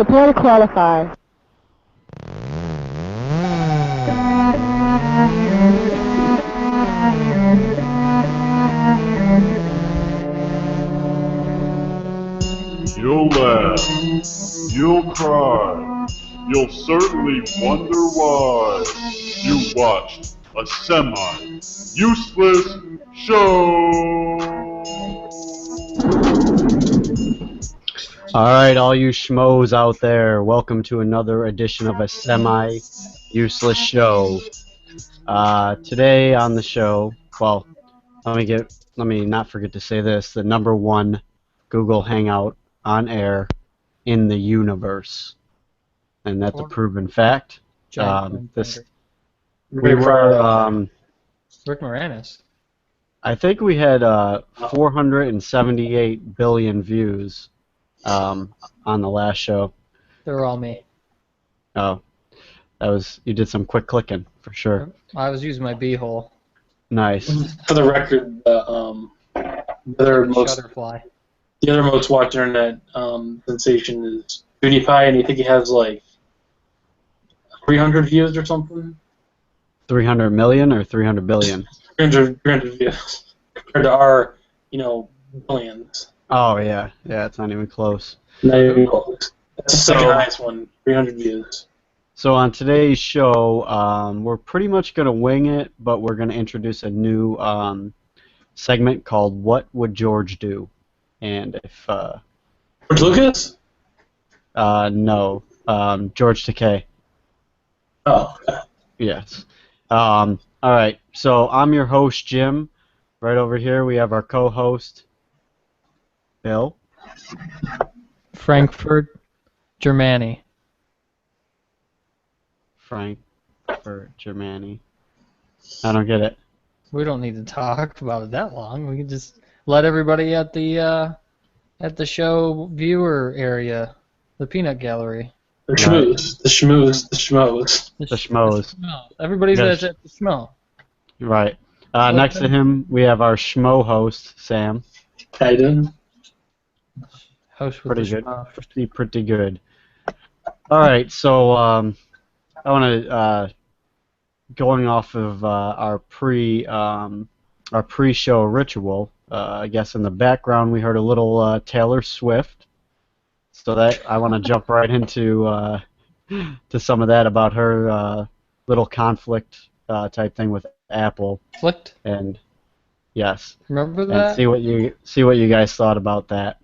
Prepare to qualify. You'll laugh. You'll cry. You'll certainly wonder why you watched a semi-useless show. Alright, all you schmoes out there, welcome to another edition of a semi-useless show. Today on the show, well, let me not forget to say this, the #1 Google Hangout on air in the universe. And that's a proven fact. We were, Rick Moranis. I think we had 478 billion views on the last show. They were all me. Oh, you did some quick clicking for sure. I was using my b-hole. Nice. For the record, the other most watched internet sensation is PewDiePie, and you think he has like 300 views or something? 300 million or 300 billion? 300 views compared to our, billions. Oh yeah, it's not even close. Not even close. That's the second highest one, 300 views. So on today's show, we're pretty much going to wing it, but we're going to introduce a new segment called What Would George Do? And if... George Lucas? No. George Takei. Oh, okay. Yes. Alright, so I'm your host, Jim. Right over here we have our co-host, Bill. Frankfurt, Germany. Frankfurt, Germany. I don't get it. We don't need to talk about it that long. We can just let everybody at the show viewer area, the peanut gallery. The schmoes. The schmoes. Everybody's at the schmo. Right. Next to him, we have our schmo host, Sam. Hayden. Host with pretty good. Schmo. Pretty good. All right, so I want to going off of our pre-show ritual. I guess in the background we heard a little Taylor Swift. So that I want to jump right into to some of that about her little conflict type thing with Apple. Flicked? And yes. Remember that? And see what you guys thought about that.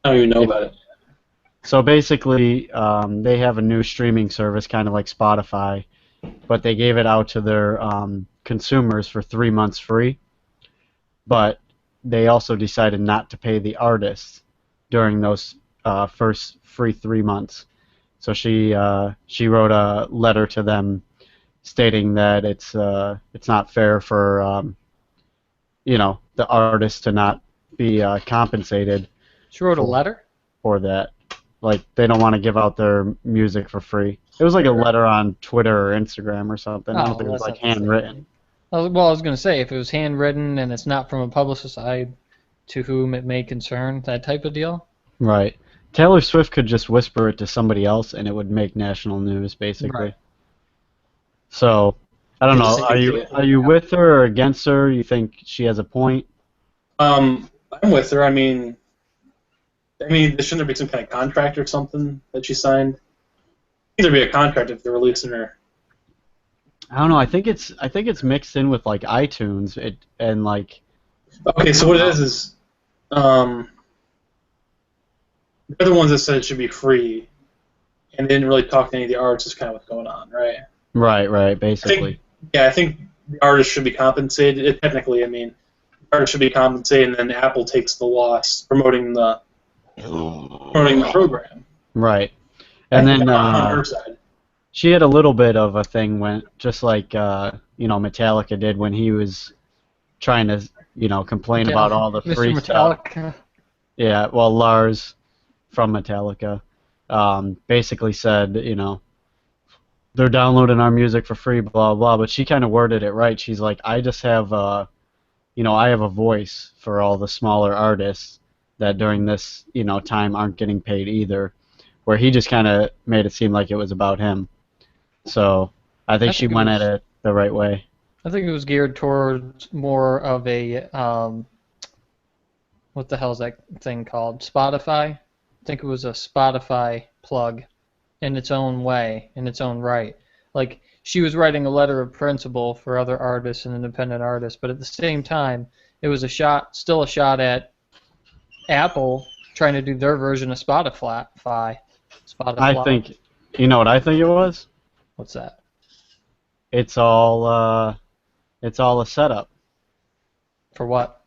I don't even know about it. So basically, they have a new streaming service, kind of like Spotify, but they gave it out to their consumers for 3 months free. But they also decided not to pay the artists during those first free 3 months. So she wrote a letter to them stating that it's not fair for the artists to not be compensated. She wrote a letter? For that. Like, they don't want to give out their music for free. It was like a letter on Twitter or Instagram or something. I don't think it was like handwritten. Well, I was going to say, if it was handwritten and it's not from a publicist side to whom it may concern, that type of deal. Right. Taylor Swift could just whisper it to somebody else and it would make national news, basically. Right. So, I don't know. Are you with her or against her? You think she has a point? I'm with her. I mean, shouldn't there be some kind of contract or something that she signed? I think there'd be a contract if they're releasing her. I don't know. I think it's mixed in with like iTunes. And like. Okay, so what it is they're the ones that said it should be free, and they didn't really talk to any of the artists. Is kind of what's going on, right? Right. Basically. I think the artist should be compensated. Technically, I mean, the artist should be compensated, and then Apple takes the loss promoting the program. Right. And then on her side. She had a little bit of a thing when, just like Metallica did when he was trying to complain about all the free stuff. Yeah, well, Lars from Metallica basically said they're downloading our music for free, blah blah. But she kind of worded it right. She's like, I just have I have a voice for all the smaller artists that during this time aren't getting paid either. where he just kind of made it seem like it was about him. So I think she went at it the right way. I think it was geared towards more of a what the hell is that thing called? Spotify? I think it was a Spotify plug in its own way, in its own right. Like, she was writing a letter of principle for other artists and independent artists, but at the same time, it was still a shot at Apple trying to do their version of Spotify. I think, you know what I think it was? What's that? It's all a setup. For what?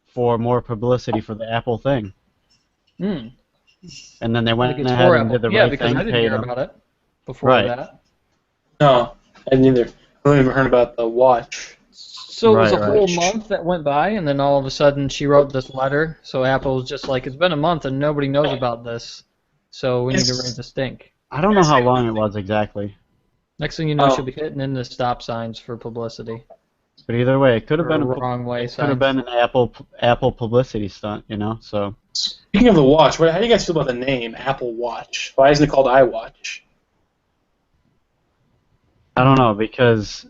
For more publicity for the Apple thing. Hmm. And then they went ahead and did the right thing. Yeah, because I didn't hear about it before Right. that. No, I didn't either. I haven't even heard about the watch. So it was a whole month that went by, and then all of a sudden she wrote this letter. So Apple was just like, it's been a month and nobody knows about this, so we need to raise the stink. I don't know how long it was exactly. Next thing you know, she'll be hitting in the stop signs for publicity. But either way, it could have been an Apple publicity stunt, you know. So speaking of the watch, how do you guys feel about the name Apple Watch? Why isn't it called iWatch? I don't know, because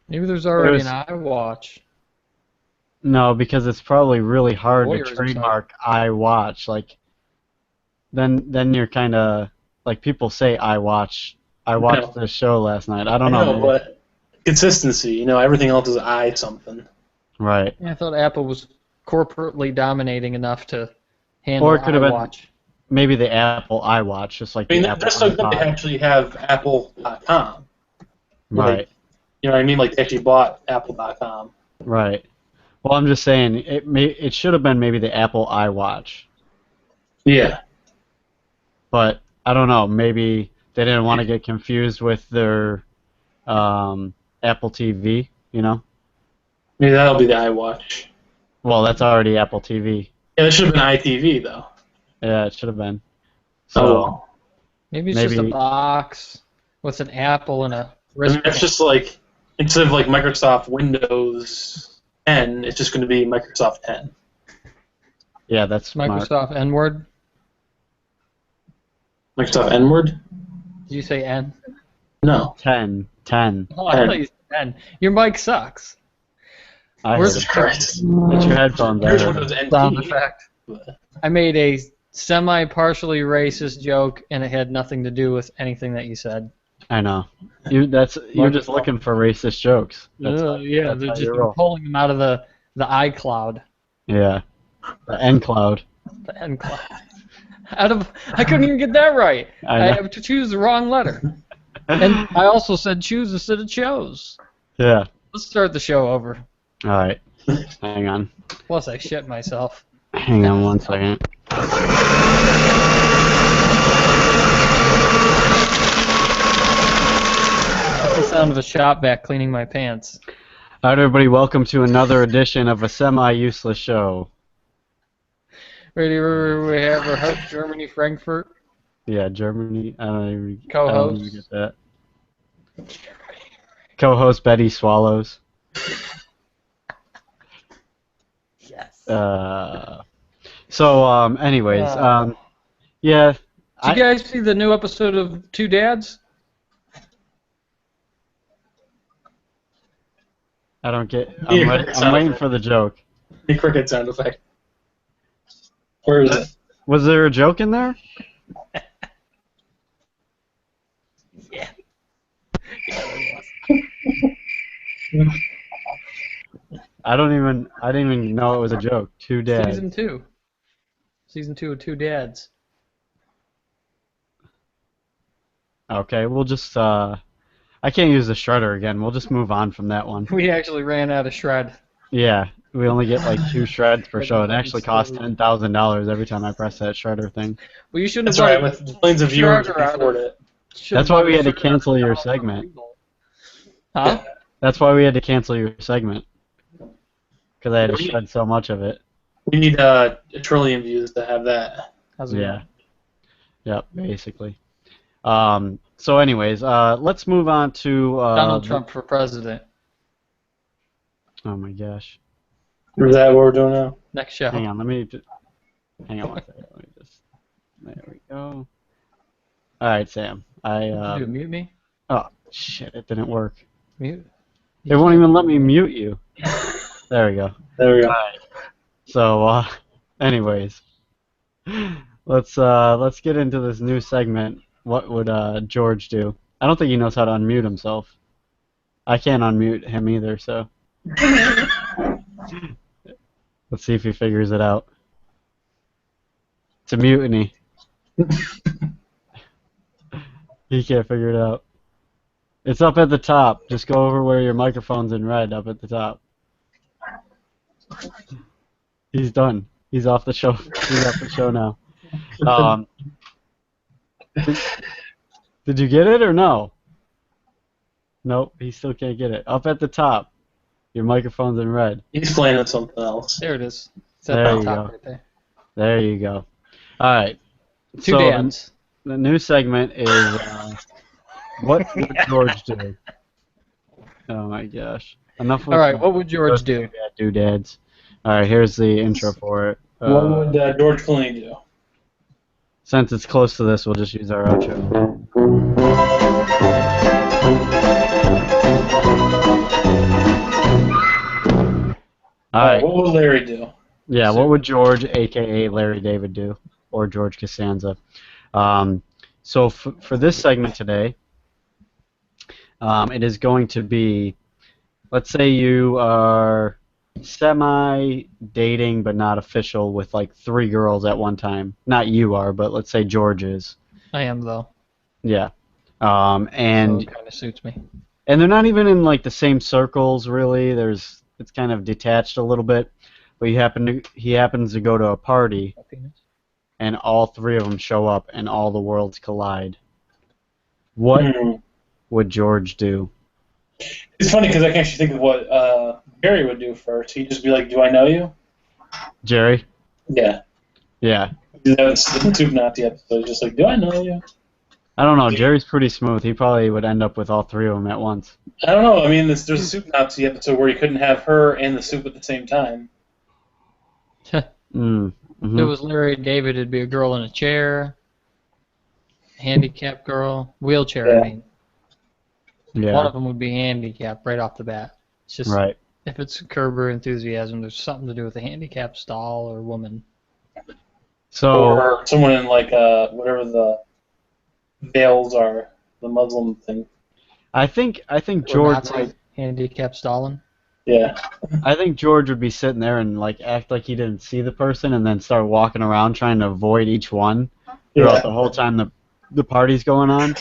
maybe there's already an iWatch. No, because it's probably really hard to trademark iWatch. Like, then you're kind of like, people say iWatch. I watched this show last night. I don't know. But consistency, you know, everything else is I something. Right. Yeah, I thought Apple was corporately dominating enough to handle iWatch. Or it could have been maybe the Apple iWatch, just like the Apple that's so good they actually have Apple.com. Right. Like, you know what I mean? Like, they actually bought Apple.com. Right. Well, I'm just saying, it should have been maybe the Apple iWatch. Yeah. But, I don't know, maybe they didn't want to get confused with their Apple TV, you know? Maybe that'll be the iWatch. Well, that's already Apple TV. Yeah, it should have been iTV, though. Yeah, it should have been. So maybe it's just a box with an apple and a wristband. It's just like, instead of like Microsoft Windows 10, it's just going to be Microsoft 10. Yeah, that's smart. Microsoft N-word? Microsoft N-word? Did you say N? No. 10. Oh, I thought you said 10. Your mic sucks. Jesus Christ. Get your headphones out. Sound effect. I made a semi-partially racist joke, and it had nothing to do with anything that you said. I know. You're just looking for racist jokes. Yeah, they're just pulling them out of the iCloud. Yeah, the nCloud. The nCloud. I couldn't even get that right. I have to choose the wrong letter. And I also said choose instead of chose. Yeah. Let's start the show over. All right. Hang on. Plus, I shit myself. Hang on 1 second. The sound of a shop vac cleaning my pants. All right, everybody, welcome to another edition of a semi-useless show. Ready? We have our host, Germany, Frankfurt. Yeah, Germany. I don't even co-host. Get that. Co-host Betty Swallows. Yes. Anyways, yeah. Did you guys see the new episode of Two Dads? I don't get. I'm waiting for the joke. The cricket sound effect. Where is it? Was there a joke in there? Yeah. I didn't even know it was a joke. Two Dads. Season 2. Season 2 of Two Dads. Okay, we'll just I can't use the shredder again. We'll just move on from that one. We actually ran out of shred. Yeah, we only get like 2 shreds per show. It actually costs $10,000 every time I press that shredder thing. Well, you shouldn't have. That's right. With millions of viewers, you can afford it. That's why we had to cancel your segment. Huh? That's why we had to cancel your segment. Because I had to shred so much of it. We need a trillion views to have that. Yeah. Yep, basically. So anyways, let's move on to... Donald Trump for president. Oh my gosh. Is that what we're doing now? Next show. Hang on, hang on one second. There we go. All right, Sam. Dude, mute me. Oh shit! It didn't work. Mute. It won't even let me mute you. There we go. There we go. So, anyways, let's get into this new segment. What would George do? I don't think he knows how to unmute himself. I can't unmute him either, so let's see if he figures it out. It's a mutiny. He can't figure it out. It's up at the top. Just go over where your microphone's in red, up at the top. He's done. He's off the show. He's off the show now. Did you get it or no? Nope, he still can't get it. Up at the top. Your microphone's in red. He's playing with something else. There it is. It's at There the you top go. right there. There you go. All right. Two dads. The new segment is what would George do? Oh my gosh. Enough with All right, what would George do? Doodads. All right, here's the intro for it. What would George Clooney do? Since it's close to this, we'll just use our outro. All right. What would Larry do? Yeah, what would George, a.k.a. Larry David, do? Or George Costanza? So for this segment today, it is going to be, let's say you are semi-dating but not official with like 3 girls at one time. Not you are, but let's say George is. I am, though. Yeah. So And it kind of suits me. and they're not even in like the same circles really. It's kind of detached a little bit. But he happens to go to a party, and all 3 of them show up, and all the worlds collide. What would George do? It's funny because I can actually think of what Barry would do first. He'd just be like, "Do I know you?" Jerry? Yeah. Yeah. That was the Soup Nazi episode. Just like, "Do I know you?" I don't know. Jerry's pretty smooth. He probably would end up with all 3 of them at once. I don't know. I mean, there's a Soup Nazi episode where you couldn't have her and the soup at the same time. Mm-hmm. If it was Larry David, it'd be a girl in a chair, handicapped girl, wheelchair, Yeah. I mean. Yeah. One of them would be handicapped right off the bat. It's just, Right. if it's Curb Your Enthusiasm, there's something to do with a handicapped stall or woman. So Or someone in like whatever the veils are, the Muslim thing. I think Or George Nazi handicapped stalling. Yeah. I think George would be sitting there and like act like he didn't see the person and then start walking around trying to avoid each one throughout Yeah. the whole time the party's going on.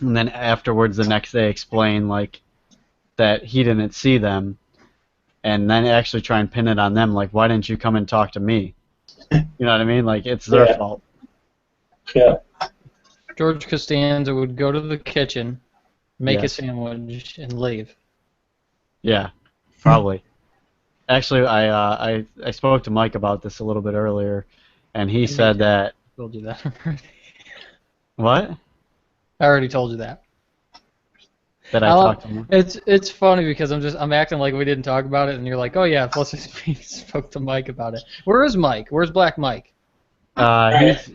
And then afterwards the next day explain like that he didn't see them and then actually try and pin it on them like why didn't you come and talk to me? You know what I mean? Like it's their Yeah. fault. Yeah. George Costanza would go to the kitchen, make Yes. a sandwich, and leave. Yeah, probably. Actually, I spoke to Mike about this a little bit earlier, and he said that. Told you that. What? I already told you that. That I talked to him. It's funny because I'm acting like we didn't talk about it, and you're like, oh yeah, plus we spoke to Mike about it. Where is Mike? Where's Black Mike?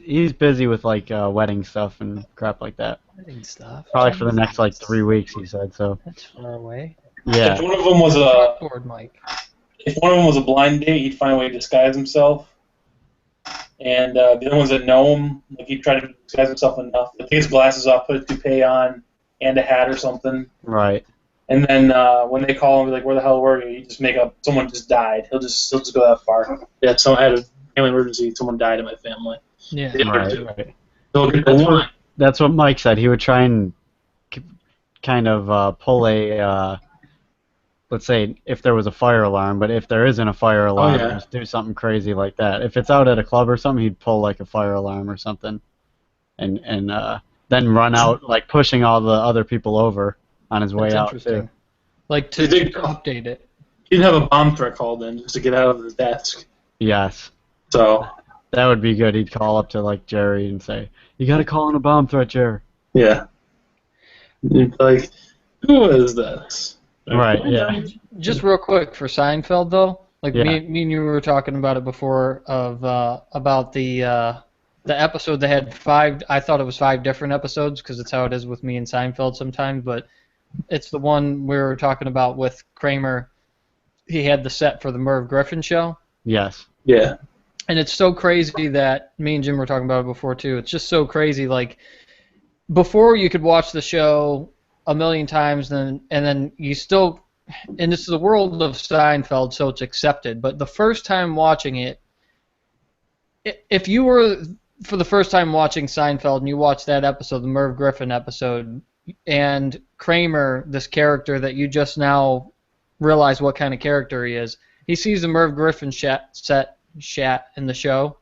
He's busy with like wedding stuff and crap like that. Wedding stuff. Probably for the next like 3 weeks, he said. So That's far away. yeah, If one of them was a Board Mike. if one of them was a blind date, he'd find a way to disguise himself. And the other ones that know him, like he'd try to disguise himself enough. Take his glasses off, put a toupee on, and a hat or something. right. And then when they call him, be like, "Where the hell were you?" He just make up someone just died. He'll just go that far. Yeah, I had a family emergency. Someone died in my family. Yeah. Right. They'll get the one. That's what Mike said. He would try and kind of pull a, let's say, if there was a fire alarm, but if there isn't a fire alarm, yeah. just do something crazy like that. If it's out at a club or something, he'd pull like a fire alarm or something, and then run out like pushing all the other people over on his way That's out interesting. too. Like to update it. He'd have a bomb threat called in just to get out of his desk. Yes, So that would be good. He'd call up to like Jerry and say, "You got to call in a bomb threat, Jerry." yeah, it's like, who is this? Right. Yeah. Just real quick for Seinfeld though, like Yeah. me and you were talking about it before of about the the episode that had 5. I thought it was 5 different episodes because it's how it is with me and Seinfeld sometimes. But it's the one we were talking about with Kramer. He had the set for the Merv Griffin show. Yes. Yeah. And it's so crazy that me and Jim were talking about it before too. It's just so crazy. Like before, you could watch the show a million times, and then you still. And this is the world of Seinfeld, so it's accepted. But the first time watching it, if you were for the first time watching Seinfeld and you watched that episode, the Merv Griffin episode, and Kramer, this character that you just now realize what kind of character he is, he sees the Merv Griffin set in the show,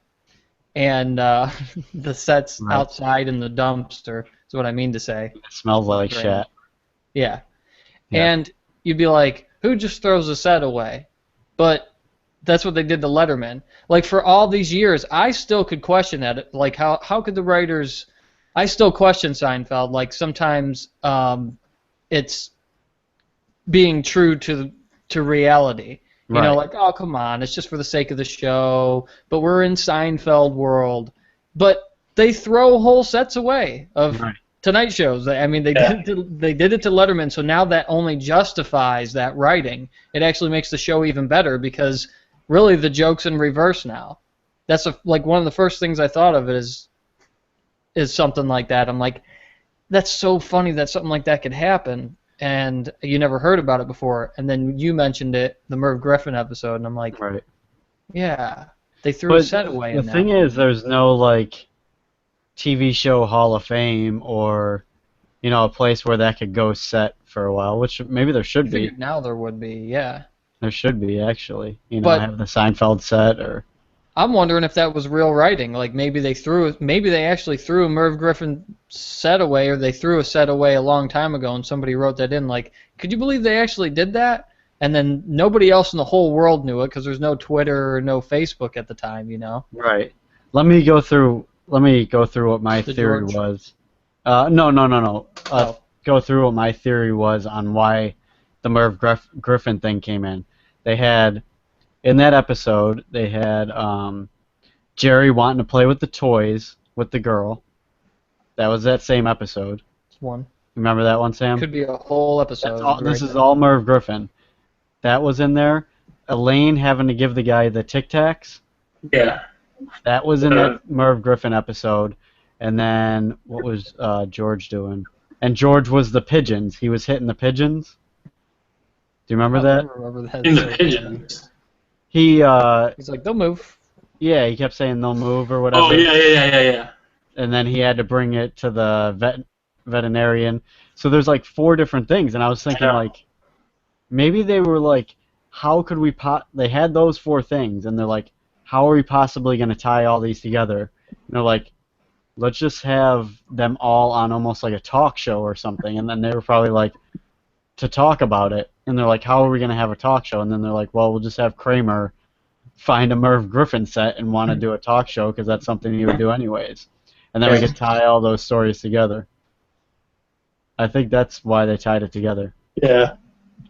and the set's outside in the dumpster, is what I mean to say. It smells like shat. Yeah. And you'd be like, who just throws a set away? But that's what they did to Letterman. Like, for all these years, I still could question that. Like, how could the writers... I still question Seinfeld. Like, sometimes it's being true to reality. You know, like, oh, come on, it's just for the sake of the show, but we're in Seinfeld world. But they throw whole sets away of Tonight shows. I mean, they did it to Letterman, so now that only justifies that writing. It actually makes the show even better because really the joke's in reverse now. That's like one of the first things I thought of is something like that. I'm like, that's so funny that something like that could happen, and you never heard about it before. And then you mentioned it, the Merv Griffin episode, and I'm like, yeah, they threw a set away. The thing is, there's no like TV show Hall of Fame or, you know, a place where that could go set for a while, which maybe there should be. Now there would be, yeah. There should be, actually. You know, have the Seinfeld set or... I'm wondering if that was real writing. Like maybe they actually threw a Merv Griffin set away, or they threw a set away a long time ago, and somebody wrote that in. Like, could you believe they actually did that? And then nobody else in the whole world knew it because there's no Twitter or no Facebook at the time, you know? Right. Let me go through what my theory was. No. Go through what my theory was on why the Merv Griffin thing came in. They had, in that episode, they had Jerry wanting to play with the toys with the girl. That was that same episode. One. Remember that one, Sam? Could be a whole episode. This is all Merv Griffin. That was in there. Elaine having to give the guy the Tic Tacs. Yeah. That was in that Merv Griffin episode. And then what was George doing? And George was the pigeons. He was hitting the pigeons. Do you remember that? I remember that. In the pigeons. He's like, they'll move. Yeah, he kept saying they'll move or whatever. Oh, yeah. And then he had to bring it to the veterinarian. So there's like 4 different things. And I was thinking, like, maybe they were like, how could we they had those 4 things, and they're like, how are we possibly going to tie all these together? And they're like, let's just have them all on almost like a talk show or something. And then they were probably like, to talk about it. And they're like, how are we going to have a talk show? And then they're like, well, we'll just have Kramer find a Merv Griffin set and want to do a talk show because that's something he would do anyways. And then we could tie all those stories together. I think that's why they tied it together. Yeah.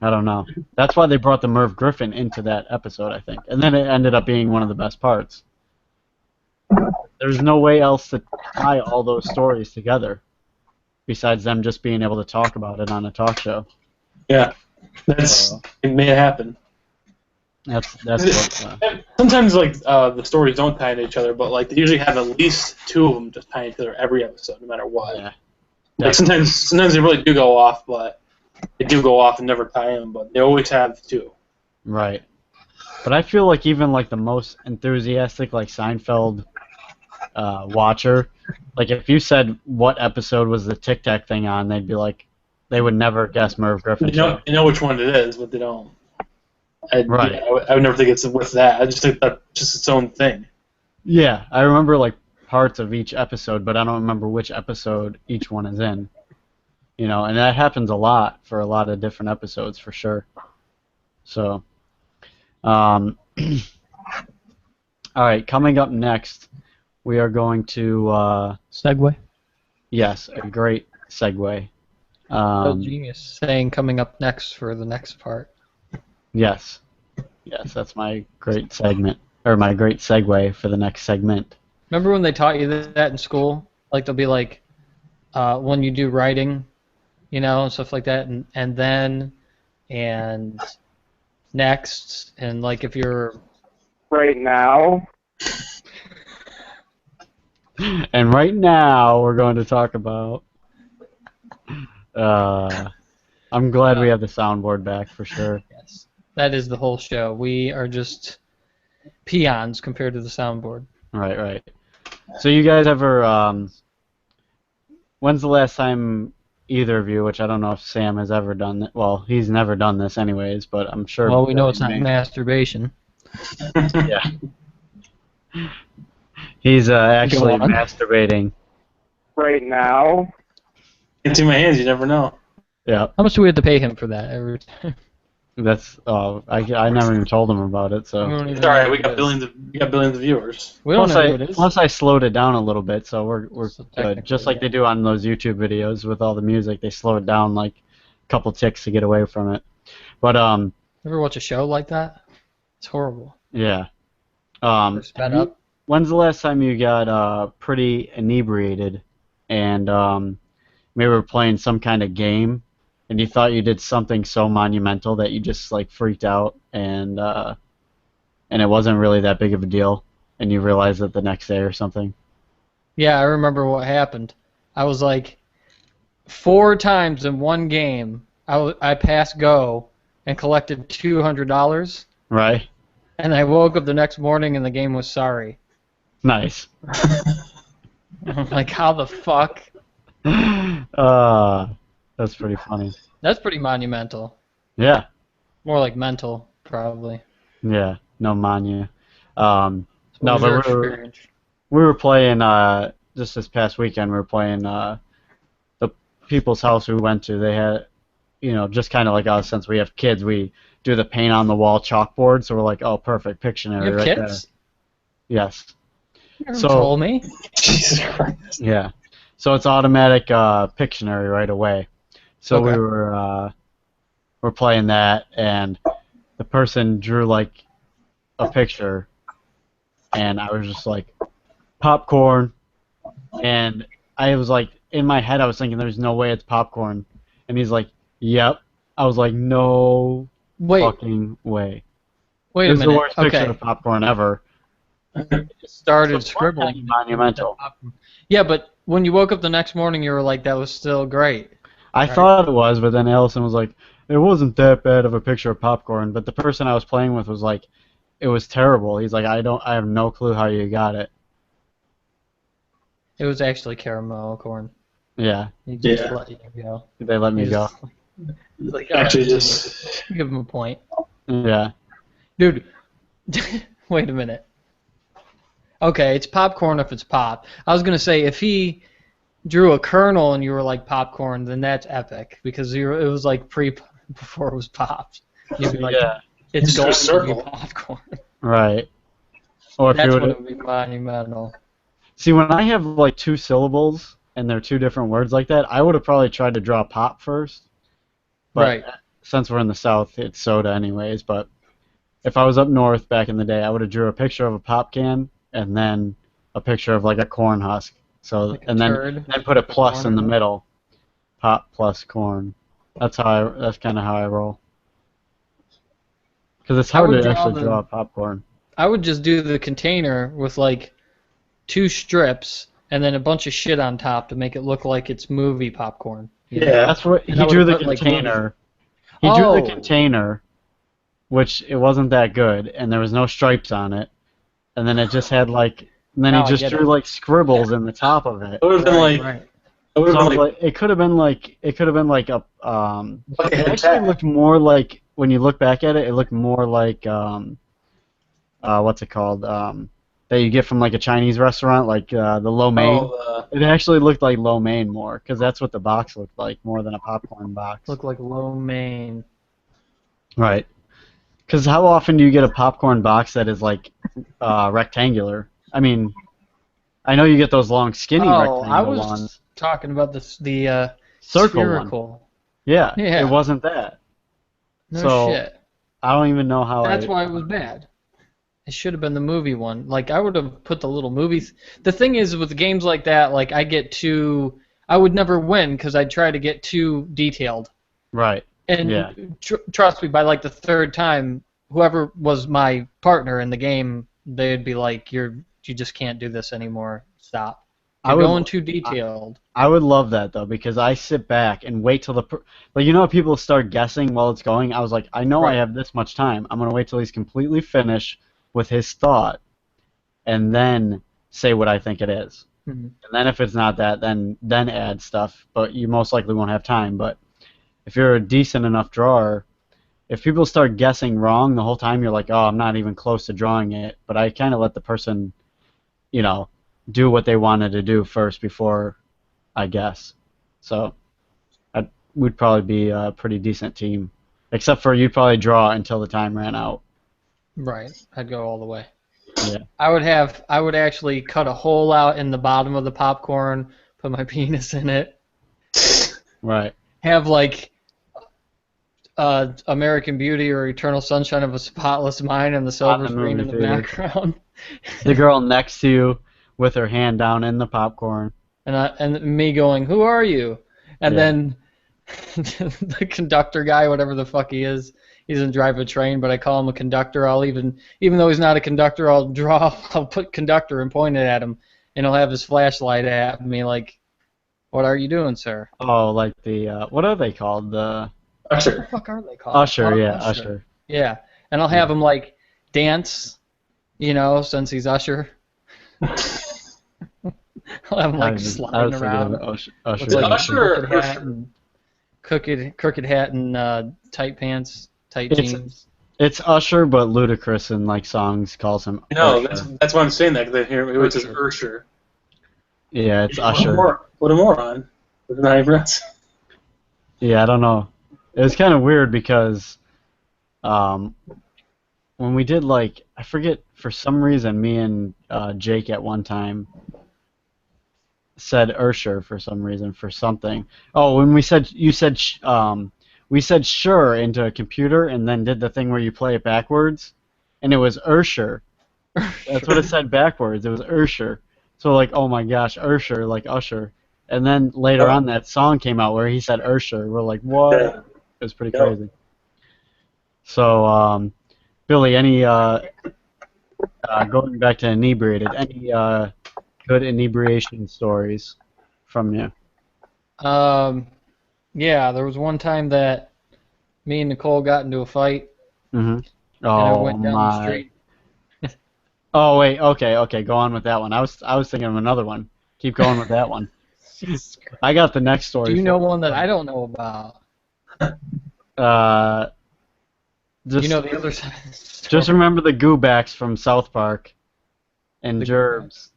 I don't know. That's why they brought the Merv Griffin into that episode, I think. And then it ended up being one of the best parts. There's no way else to tie all those stories together besides them just being able to talk about it on a talk show. Yeah. It made it happen. That's what, sometimes like the stories don't tie into each other, but like they usually have at least 2 of them just tie into every episode, no matter what. Yeah. Like sometimes they really do go off, but they do go off and never tie in, but they always have 2. Right. But I feel like even like the most enthusiastic like Seinfeld watcher, like if you said what episode was the Tic Tac thing on, they'd be like, they would never guess Merv Griffin. You know which one it is, but they don't. Right. Yeah, I would never think it's with that. I just think that's just its own thing. Yeah, I remember like parts of each episode, but I don't remember which episode each one is in. You know, and that happens a lot for a lot of different episodes for sure. So, all right, coming up next, we are going to segue. Yes, a great segue. Genius saying coming up next for the next part. Yes, that's my great segment, or my great segue for the next segment. Remember when they taught you that in school? Like they'll be like, when you do writing, and stuff like that, and then, and next, and like if you're Right now. And right now we're going to talk about. I'm glad we have the soundboard back for sure. Yes, that is the whole show. We are just peons compared to the soundboard. Right. So you guys ever? When's the last time either of you, which I don't know if Sam has ever done it. Well, he's never done this anyways, but I'm sure. Well, we know it's not masturbation. Yeah. He's actually masturbating. Right now. Into my hands, you never know. Yeah. How much do we have to pay him for that every time? That's I never even told him about it, so. It's all right. We got billions of viewers. We don't know who it is. Plus, I slowed it down a little bit, so we're So good. Just like they do on those YouTube videos with all the music, they slow it down like a couple ticks to get away from it. But Ever watch a show like that? It's horrible. Yeah. Sped up. When's the last time you got pretty inebriated, and maybe were playing some kind of game, and you thought you did something so monumental that you just like freaked out, and it wasn't really that big of a deal, and you realized it the next day or something? Yeah, I remember what happened. I was like 4 times in one game. I passed go and collected $200. Right. And I woke up the next morning and the game was sorry. Nice. I'm like, how the fuck? That's pretty funny. That's pretty monumental. Yeah. More like mental, probably. Yeah. No mania. What No, was but your we experience? were playing just this past weekend. We were playing the people's house we went to. They had, just kind of like us, since we have kids, we do the paint on the wall chalkboard. So we're like, oh, perfect, Pictionary You have right kids? there. Yes. You never So- told me. Jesus Christ. Yeah. So it's automatic Pictionary right away. So Okay. we're playing that, and the person drew like a picture, and I was just like, popcorn, and I was like, in my head I was thinking there's no way it's popcorn, and he's like, yep. I was like, no Wait, fucking way. wait It a was the minute. worst picture Okay. of popcorn ever. Started So scribbling. monumental. Yeah, but when you woke up the next morning, you were like, that was still great. I Right. thought it was, but then Allison was like, it wasn't that bad of a picture of popcorn. But the person I was playing with was like, it was terrible. He's like, I have no clue how you got it. It was actually caramel corn. Yeah, He just Yeah. let you go. they let me He go. just- He's like, Actually, "Alright, just give him a point. Yeah, Dude, wait a minute. Okay, it's popcorn if it's pop. I was going to say, if he drew a kernel and you were like popcorn, then that's epic, because it was like before it was popped. You'd be like, yeah, it's Just a going to circle. be popcorn. right. Or if That's you what would it would be monumental. see, when I have like 2 syllables and they're 2 different words like that, I would have probably tried to draw pop first. But Right. since we're in the South, it's soda anyways. But if I was up north back in the day, I would have drew a picture of a pop can and then a picture of like a corn husk. So Like a and then turd put a with a plus corn in the in it. middle. Pop plus corn. That's kind of how I roll. Because it's I hard would to draw actually draw popcorn. I would just do the container with like 2 strips and then a bunch of shit on top to make it look like it's movie popcorn. you know? yeah. That's what And he I drew the would've put, like, container. He drew the Oh. container, which it wasn't that good, and there was no stripes on it. And then it just had like, and then Now he I just get drew it. like scribbles in the top of it. It would have been like Right. it would So have I been was like like, it could have been a Buckethead It actually Jack. looked more like, when you look back at it, it looked more like what's it called? That you get from like a Chinese restaurant, like the lo mein. It actually looked like lo mein more, because that's what the box looked like, more than a popcorn box. Look like lo mein. Right. Because how often do you get a popcorn box that is like rectangular? I mean, I know you get those long, skinny Oh, rectangle I was ones. talking about the Circle one. spherical. Yeah, Yeah. it wasn't that. No So, shit. I don't even know how That's why it was bad. It should have been the movie one. Like, I would have put the little movies. The thing is, with games like that, like, I would never win because I'd try to get too detailed. Right. And Yeah. trust me, by like the third time, whoever was my partner in the game, they'd be like, you just can't do this anymore. Stop. You're going too detailed. I would love that though, because I sit back and wait till like, you know how people start guessing while it's going. I was like, I know I have this much time. I'm gonna wait till he's completely finished with his thought, and then say what I think it is. Mm-hmm. And then if it's not that, then add stuff. But you most likely won't have time. But if you're a decent enough drawer, if people start guessing wrong the whole time, you're like, oh, I'm not even close to drawing it. But I kind of let the person, you know, do what they wanted to do first before I guess. So we'd probably be a pretty decent team. Except for you'd probably draw until the time ran out. Right. I'd go all the way. Yeah. I would actually cut a hole out in the bottom of the popcorn, put my penis in it. Right. Have like American Beauty or Eternal Sunshine of a Spotless Mind and the silver screen in the background. The girl next to you with her hand down in the popcorn. And me going, who are you? And then the conductor guy, whatever the fuck he doesn't drive a train, but I call him a conductor. I'll even though he's not a conductor, I'll put conductor and point it at him, and he'll have his flashlight at me like, what are you doing, sir? Oh, like the, what are they called? The Usher. What the fuck are they called? Usher, yeah, Usher. Yeah, and I'll have him like dance, since he's Usher. I'll have him like sliding around. Usher. With, like, crooked hat and tight pants, tight jeans. It's Usher, but Ludacris in like songs calls him. No, Usher. that's why I'm saying that, because it says Usher. Yeah, it's Usher. What a moron! Isn't that how you pronounce? Yeah, I don't know. It was kind of weird because when we did, like, I forget, for some reason, me and Jake at one time said Ursher for some reason, for something. Oh, when we said sure into a computer and then did the thing where you play it backwards, and it was Ursher. That's what it said backwards. It was Ursher. So like, oh my gosh, Ursher, like Usher. And then later on, that song came out where he said Ursher. We're like, what? It was pretty crazy. So, Billy, any going back to inebriated, any good inebriation stories from you? Yeah, there was one time that me and Nicole got into a fight. Mm-hmm. And I went down the street. Oh wait, okay, go on with that one. I was thinking of another one. Keep going with that one. I got the next story. Do you know one that I don't know about? You know the other side of the story. Just remember the goobacks from South Park and Gerbs.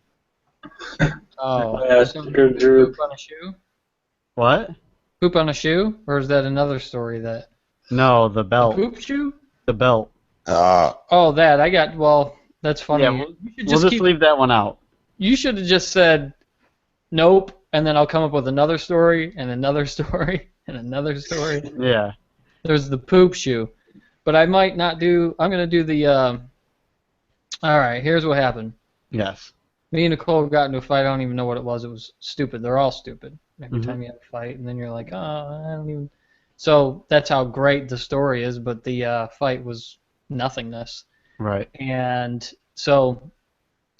Oh, Yeah, poop on a shoe? What? Poop on a shoe? Or is that another story that... No, the belt. Poop shoe? The belt. Oh, that. That's funny. Yeah, we'll just leave that one out. You should have just said, nope, and then I'll come up with another story, and another story, and another story. Yeah. There's the poop shoe. But I might not do... I'm going to do the... Alright, here's what happened. Yes. Me and Nicole got into a fight. I don't even know what it was. It was stupid. They're all stupid. Every time you have a fight, and then you're like, oh, I don't even... So that's how great the story is, but the fight was nothingness. Right. And so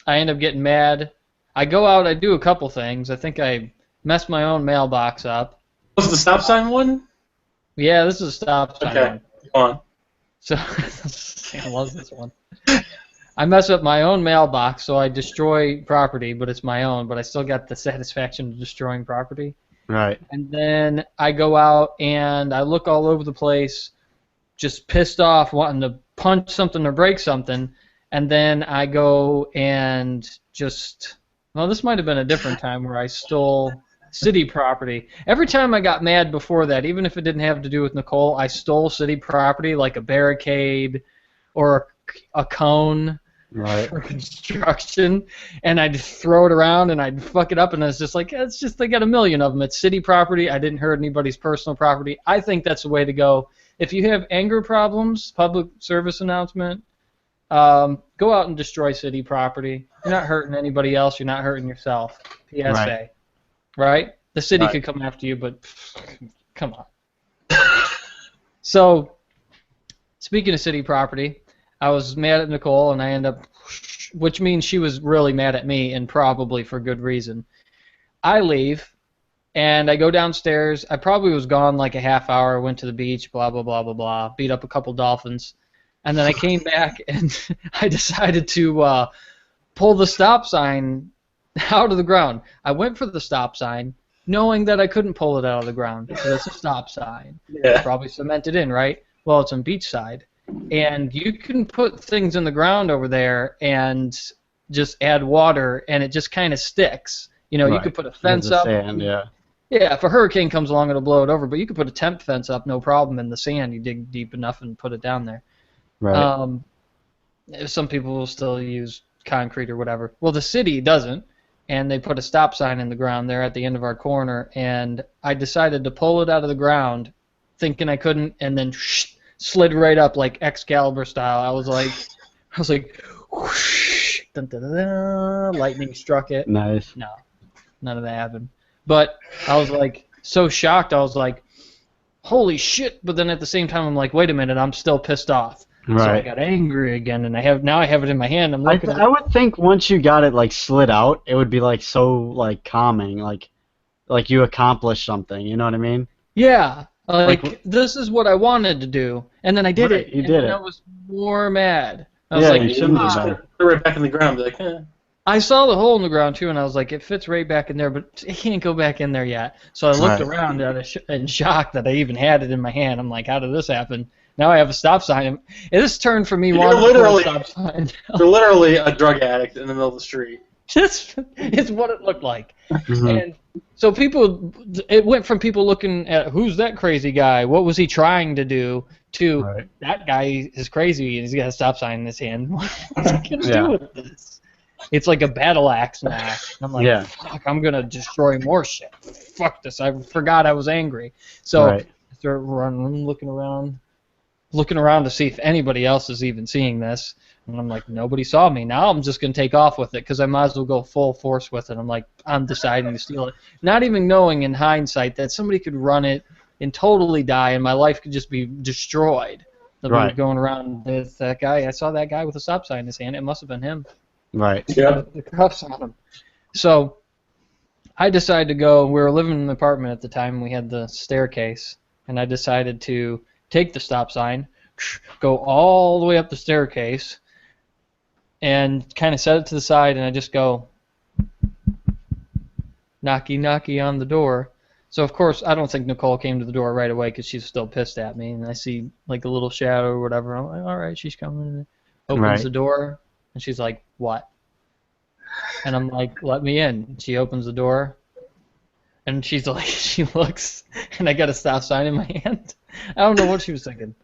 I end up getting mad. I go out, I do a couple things. I think I messed my own mailbox up. Was the stop sign one? Yeah, this is a stop sign one. Okay, go on. So I love this one. I mess up my own mailbox, so I destroy property, but it's my own, but I still got the satisfaction of destroying property. Right. And then I go out and I look all over the place, just pissed off, wanting to punch something or break something, and then I go and just... Well, this might have been a different time where I stole city property. Every time I got mad before that, even if it didn't have to do with Nicole, I stole city property, like a barricade or a cone for construction, and I'd throw it around and I'd fuck it up, and it's just like, it's just, they got a million of them. It's city property. I didn't hurt anybody's personal property. I think that's the way to go. If you have anger problems, public service announcement, go out and destroy city property. You're not hurting anybody else. You're not hurting yourself. PSA. Right? The city could come after you, but come on. So, speaking of city property, I was mad at Nicole, and I end up, which means she was really mad at me, and probably for good reason. I leave, and I go downstairs. I probably was gone like a half hour, went to the beach, blah, blah, blah, blah, blah, beat up a couple dolphins. And then I came back, and I decided to pull the stop sign out of the ground. I went for the stop sign, knowing that I couldn't pull it out of the ground because it's a stop sign. Yeah. Probably cemented in, right? Well, it's on beachside. And you can put things in the ground over there and just add water, and it just kind of sticks. You know, you could put a fence up. Sand, yeah. Yeah, if a hurricane comes along, it'll blow it over. But you could put a temp fence up, no problem, in the sand. You dig deep enough and put it down there. Right. Some people will still use concrete or whatever. Well, the city doesn't, and they put a stop sign in the ground there at the end of our corner, and I decided to pull it out of the ground, thinking I couldn't, and then slid right up like Excalibur style. I was like, whoosh, dun, dun, dun, dun, lightning struck it. Nice. No, none of that happened. But I was like so shocked. I was like, holy shit! But then at the same time, I'm like, wait a minute, I'm still pissed off. Right. So I got angry again, and I have it in my hand. I'm looking. I would think once you got it like slid out, it would be like so like calming, like you accomplished something. You know what I mean? Yeah. Like this is what I wanted to do, and then I did it. You did it. I was more mad. I was Yeah, like, you shouldn't have done it. Put it right back in the ground. Be like, eh. I saw the hole in the ground too, and I was like, it fits right back in there, but it can't go back in there yet. So I looked around in shock that I even had it in my hand. I'm like, how did this happen? Now I have a stop sign. And this turned for me wanting to put a stop sign. You're literally a drug addict in the middle of the street. It's what it looked like. Mm-hmm. And so it went from people looking at who's that crazy guy, what was he trying to do, to that guy is crazy and he's got a stop sign in his hand. What's he going to do with this? It's like a battle axe now. I'm like, fuck, I'm going to destroy more shit. Fuck this. I forgot I was angry. So I start running, looking around to see if anybody else is even seeing this. And I'm like, nobody saw me. Now I'm just going to take off with it because I might as well go full force with it. I'm like, I'm deciding to steal it. Not even knowing in hindsight that somebody could run it and totally die and my life could just be destroyed. Somebody going around with that guy. I saw that guy with a stop sign in his hand. It must have been him. Right. Yeah. The cuffs on him. So I decided to go. We were living in an apartment at the time. We had the staircase. And I decided to take the stop sign, go all the way up the staircase, and kind of set it to the side, and I just go, knocky, knocky on the door. So, of course, I don't think Nicole came to the door right away because she's still pissed at me, and I see, like, a little shadow or whatever. I'm like, all right, she's coming. Opens the door, and she's like, what? And I'm like, let me in. She opens the door, and she's like, she looks, and I got a stop sign in my hand. I don't know what she was thinking.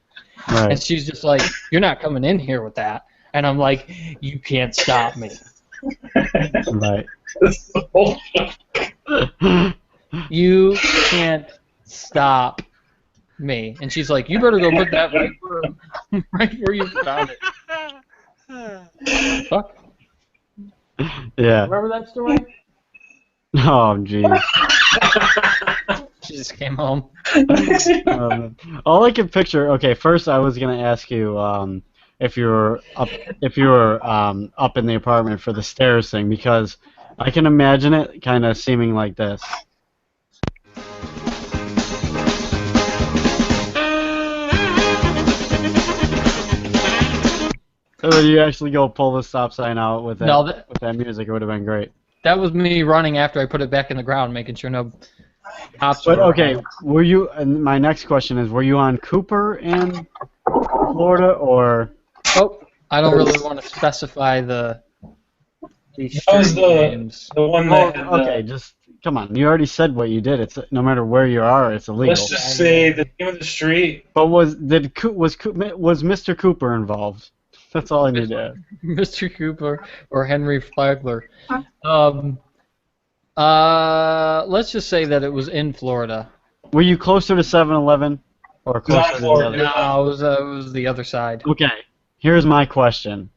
Right. And she's just like, you're not coming in here with that. And I'm like, you can't stop me. Right. You can't stop me. And she's like, you better go put that right where you found it. Fuck. Yeah. Remember that story? Oh, jeez. She just came home. All I can picture. Okay, first I was gonna ask you if you were up in the apartment for the stairs thing, because I can imagine it kind of seeming like this. So when you actually go pull the stop sign out with that, with that music, it would have been great. That was me running after I put it back in the ground, making sure no cops were But okay, around. were you? And my next question is: were you on Cooper in Florida, or? Oh, I don't really want to specify the That was names. the one that. Okay, just come on. You already said what you did. It's no matter where you are, it's illegal. Let's just say the name of the street. But was Mr. Cooper involved? That's all I need to add. Mr. Cooper or Henry Flagler. Let's just say that it was in Florida. Were you closer to 7-Eleven or closer to the Florida. other? No, it was the other side. Okay, here's my question.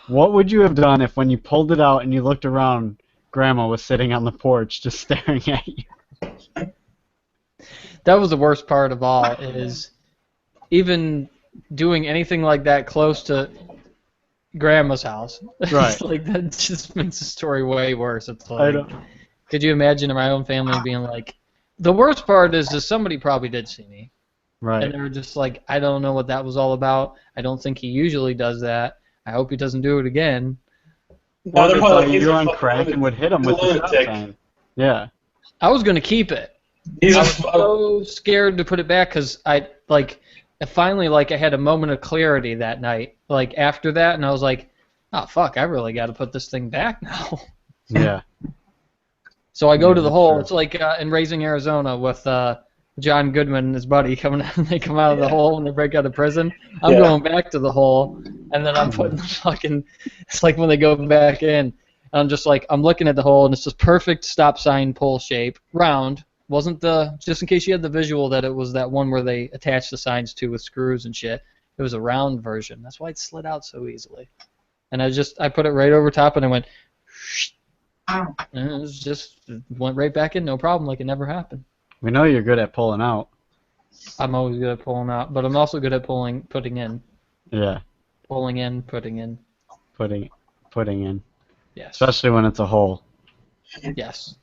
What would you have done if when you pulled it out and you looked around, Grandma was sitting on the porch just staring at you? That was the worst part of all, is even doing anything like that close to Grandma's house. Right. It's like, that just makes the story way worse. It's I like, don't. could you imagine my own family being like, the worst part is that somebody probably did see me. Right. And they were just like, I don't know what that was all about. I don't think he usually does that. I hope he doesn't do it again. Well, they they're probably thought like, you he's were a on fucking crack and would hit him he's a with the stop lunatic. sign. Yeah. I was going to keep it. He's I a was so scared to put it back because I finally I had a moment of clarity that night. Like after that, and I was like, oh fuck, I really got to put this thing back now. Yeah. So I go Yeah, to the that's hole. true. It's like in Raising Arizona with John Goodman and his buddy coming out. They come out of the hole when they break out of prison. I'm Yeah. going back to the hole, and then I'm putting the fucking. It's like when they go back in. I'm just like, I'm looking at the hole, and it's this perfect stop sign pole shape, round. Wasn't just in case you had the visual that it was that one where they attach the signs to with screws and shit. It was a round version. That's why it slid out so easily. And I put it right over top, and I went, and it went right back in, no problem, like it never happened. We know you're good at pulling out. I'm always good at pulling out, but I'm also good at putting in. Yeah. Pulling in, putting in. Putting in. Yes. Especially when it's a hole. Yes.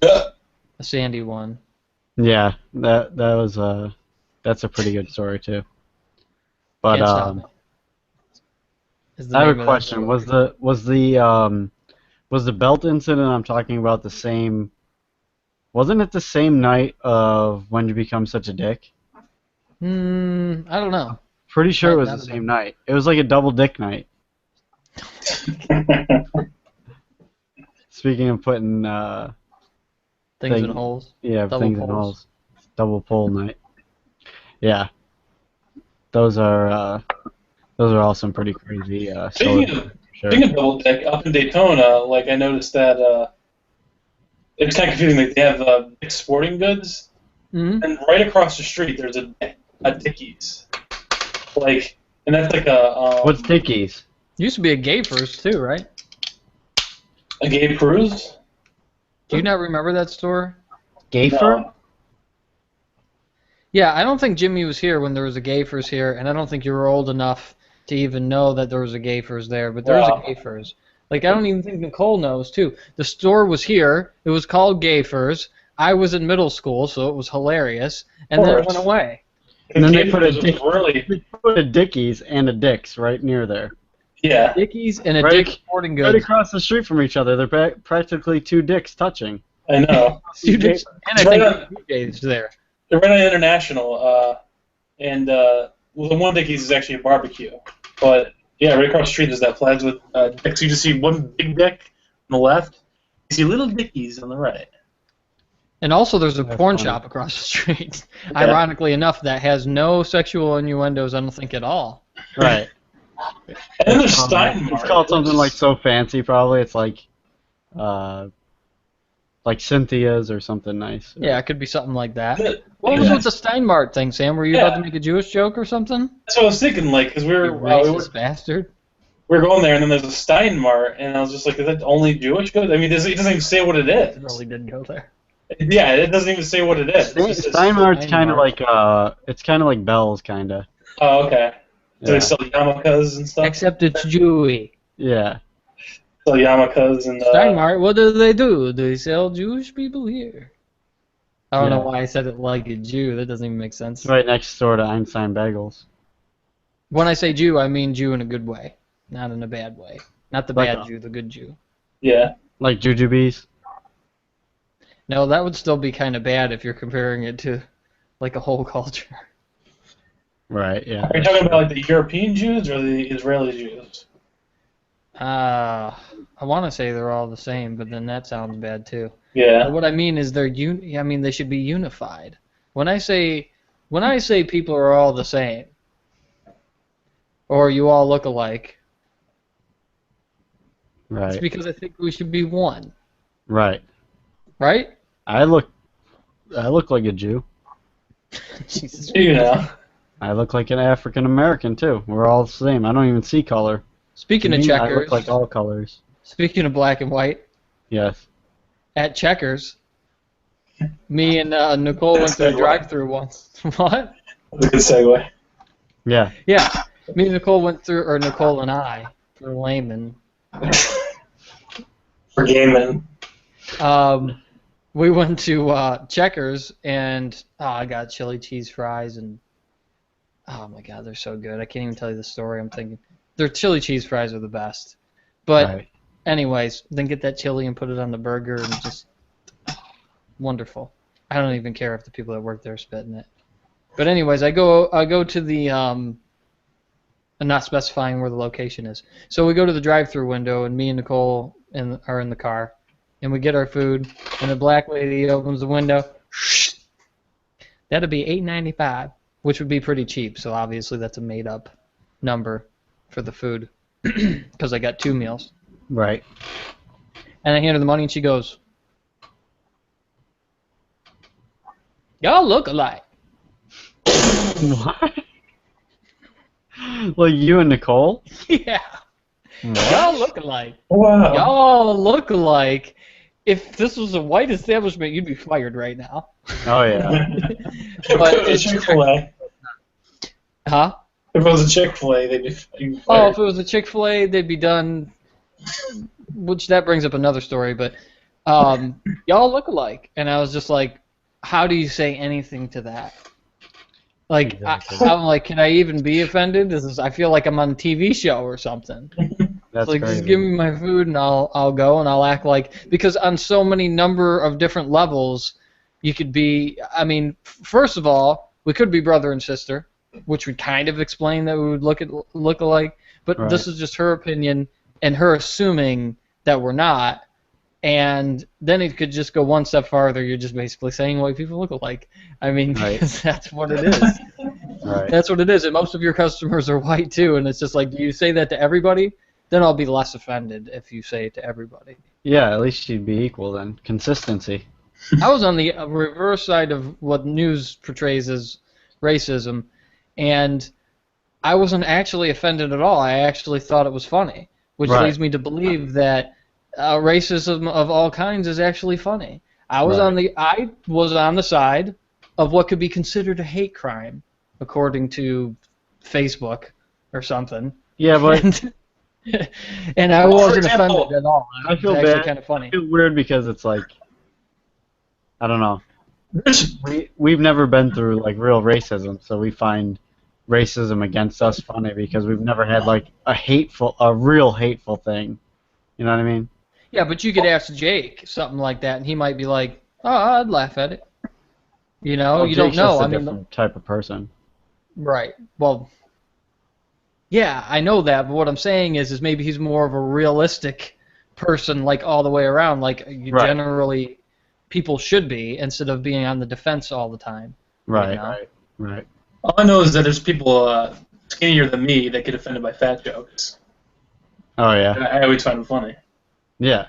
Yeah. A sandy one. Yeah. That was that's a pretty good story too. But Can't stop me. Is the I have name a of that question. story. Was the belt incident I'm talking about the same? Wasn't it the same night of When You Become Such a Dick? I don't know. Pretty sure it was Might the not have same been. night. It was like a double dick night. Speaking of putting Things in holes. yeah, Double things in poles. holes. Double pole night. Yeah. Those are all some pretty crazy stories. Sure. Speaking of double deck, up in Daytona, like I noticed that it's kind of confusing. Like they have Dick's Sporting Goods, Mm-hmm. and right across the street there's a Dickies. Like, and that's like a What's Dickies? Used to be a gay first too, right? a gay cruise. Do you not remember that store? Gayfer? No. Yeah, I don't think Jimmy was here when there was a Gayfers here, and I don't think you were old enough to even know that there was a Gayfers there, but there was Wow. a Gayfers. Like, I don't even think Nicole knows, too. The store was here. It was called Gayfers. I was in middle school, so it was hilarious, and then it course. went away. And then they Gay put a cruise was Dick- really They put a Dickies and a Dick's right near there. yeah. Dickies and a Right- Dick's Sporting Right Goods. across the street from each other. They're practically two dicks touching. I know. Two Dicks, and I Right think DJ's there. They're right on International, and well, the one Dickies is actually a barbecue. But yeah, right across the street there's that Plaza with Dicks. You just see one big dick on the left. You see little Dickies on the right. And also there's a That's porn funny. shop across the street. Yeah. Ironically enough, that has no sexual innuendos, I don't think, at all. Right. And then there's Steinmart. It's called something like so fancy, probably. It's like Cynthia's or something nice. Yeah, it could be something like that. Yeah. What was with the Steinmart thing, Sam? Were you about to make a Jewish joke or something? That's what I was thinking, like, because You racist bastard. we were going there, and then there's a Steinmart, and I was just like, is that only Jewish goods? I mean, it doesn't even say what it I is. really didn't go there. Yeah, it doesn't even say what it is. It just says- Steinmart's kind of Steinmart. like it's kind of like Bell's, kind of. Oh, okay. So Yeah. they sell yarmulkes and stuff? Except it's Jewy. Yeah. Sell yarmulkes and... Steinmart, what do? They sell Jewish people here. I don't know Yeah. why I said it like a Jew. That doesn't even make sense. It's right next door to Einstein Bagels. When I say Jew, I mean Jew in a good way, not in a bad way. Not the Like bad a- Jew, the good Jew. Yeah. Like Jujubes. No, that would still be kind of bad if you're comparing it to like a whole culture. Right, yeah. Are you talking about, like, the European Jews or the Israeli Jews? I want to say they're all the same, but then that sounds bad too. Yeah. But what I mean is they should be unified. When I say people are all the same, or you all look alike, it's Right. because I think we should be one, Right. right? I look like a Jew. Jesus. You know. I look like an African American too. We're all the same. I don't even see color. Speaking of I Checkers, look like all colors. speaking of black and white, Yes. at Checkers, me and Nicole went to the drive-through once. What? That's a good segue. Yeah. Yeah, me and Nicole went through, or Nicole and I, for layman. For gaming. We went to Checkers, and I got chili cheese fries, and oh my god, they're so good. I can't even tell you the story. I'm thinking their chili cheese fries are the best. But Right. anyways, then get that chili and put it on the burger, and just wonderful. I don't even care if the people that work there spit in it. But anyways, I go to the I'm not specifying where the location is. So we go to the drive-through window, and me and Nicole are in the car, and we get our food, and the black lady opens the window. That'd be $8.95, which would be pretty cheap. So obviously that's a made-up number for the food because I got 2 meals. Right. And I hand her the money, and she goes, "Y'all look alike." What? Like you and Nicole? Yeah. Y'all look alike. Wow. Y'all look alike. If this was a white establishment, you'd be fired right now. Oh yeah. But If it was Chick-fil-A. Huh? If it was a Chick-fil-A, they'd be fired. Oh, if it was a Chick-fil-A, they'd be done. Which that brings up another story, but y'all look alike. And I was just like, how do you say anything to that? Like, Exactly. I'm like, can I even be offended? I feel like I'm on a TV show or something. That's Like, crazy. just give me my food and I'll go and I'll act like, because on so many number of different levels, you could be, I mean, first of all, we could be brother and sister, which would kind of explain that we would look alike, but Right. this is just her opinion and her assuming that we're not, and then it could just go one step farther. You're just basically saying white people look alike. I mean, Right. because that's what it is. Right. That's what it is, and most of your customers are white too, and it's just like, do you say that to everybody? Then I'll be less offended if you say it to everybody. Yeah, at least you'd be equal then. Consistency. I was on the reverse side of what news portrays as racism, and I wasn't actually offended at all. I actually thought it was funny, which Right. leads me to believe that racism of all kinds is actually funny. I was Right. on the side of what could be considered a hate crime, according to Facebook or something. Yeah, but And I wasn't example, offended at all. I It feel was actually bad. kind of funny. I feel weird because it's like, I don't know. There's- We've never been through like real racism, so we find racism against us funny because we've never had like a real hateful thing. You know what I mean? Yeah, but you could ask Jake something like that, and he might be like, "Oh, I'd laugh at it." You know, Well, you don't Jake's know. just a I mean, different type of person. right? Well, yeah, I know that, but what I'm saying is maybe he's more of a realistic person, like all the way around, like you Right. generally people should be, instead of being on the defense all the time. Right. know? Right. Right. all I know is that there's people skinnier than me that get offended by fat jokes. Oh yeah. I always find them funny. Yeah.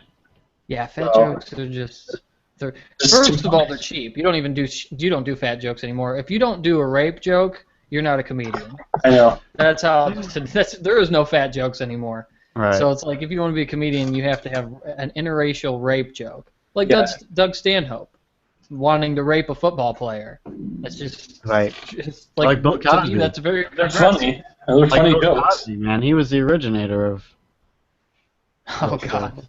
Yeah, fat Oh. jokes are just. They're, Just first too of all, funny. they're cheap. You don't do fat jokes anymore. If you don't do a rape joke, you're not a comedian. I know. That's how. There is no fat jokes anymore. Right. So it's like if you want to be a comedian, you have to have an interracial rape joke, like Yeah. Doug Stanhope wanting to rape a football player. That's just Right. Just Like Bill to me, Cosby. that's very They're aggressive. funny. They're Like funny Bill jokes. Cosby, man. He was the originator of. Oh God.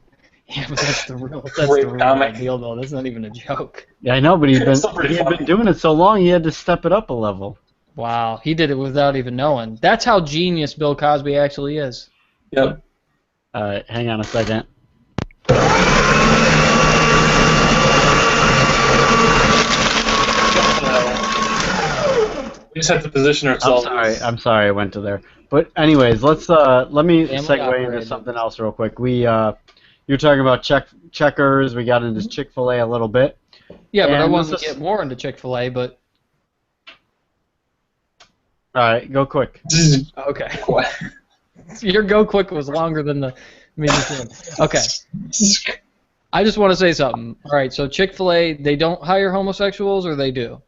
Yeah, but that's the real Rape comic. deal though. That's not even a joke. Yeah, I know, but It's still pretty he had funny. been doing it so long, he had to step it up a level. Wow, he did it without even knowing. That's how genius Bill Cosby actually is. Yep. All right, hang on a second. We just have to position I'm ourselves. sorry, I went to there. But anyways, let me Family segue operated. into something else real quick. You're talking about Checkers. We got into Chick-fil-A a little bit. Yeah, but I And wanted this to is- get more into Chick-fil-A, but All right, go quick. okay. Your go quick was longer than the meeting. Okay. I just want to say something. All right, so Chick-fil-A, they don't hire homosexuals, or they do?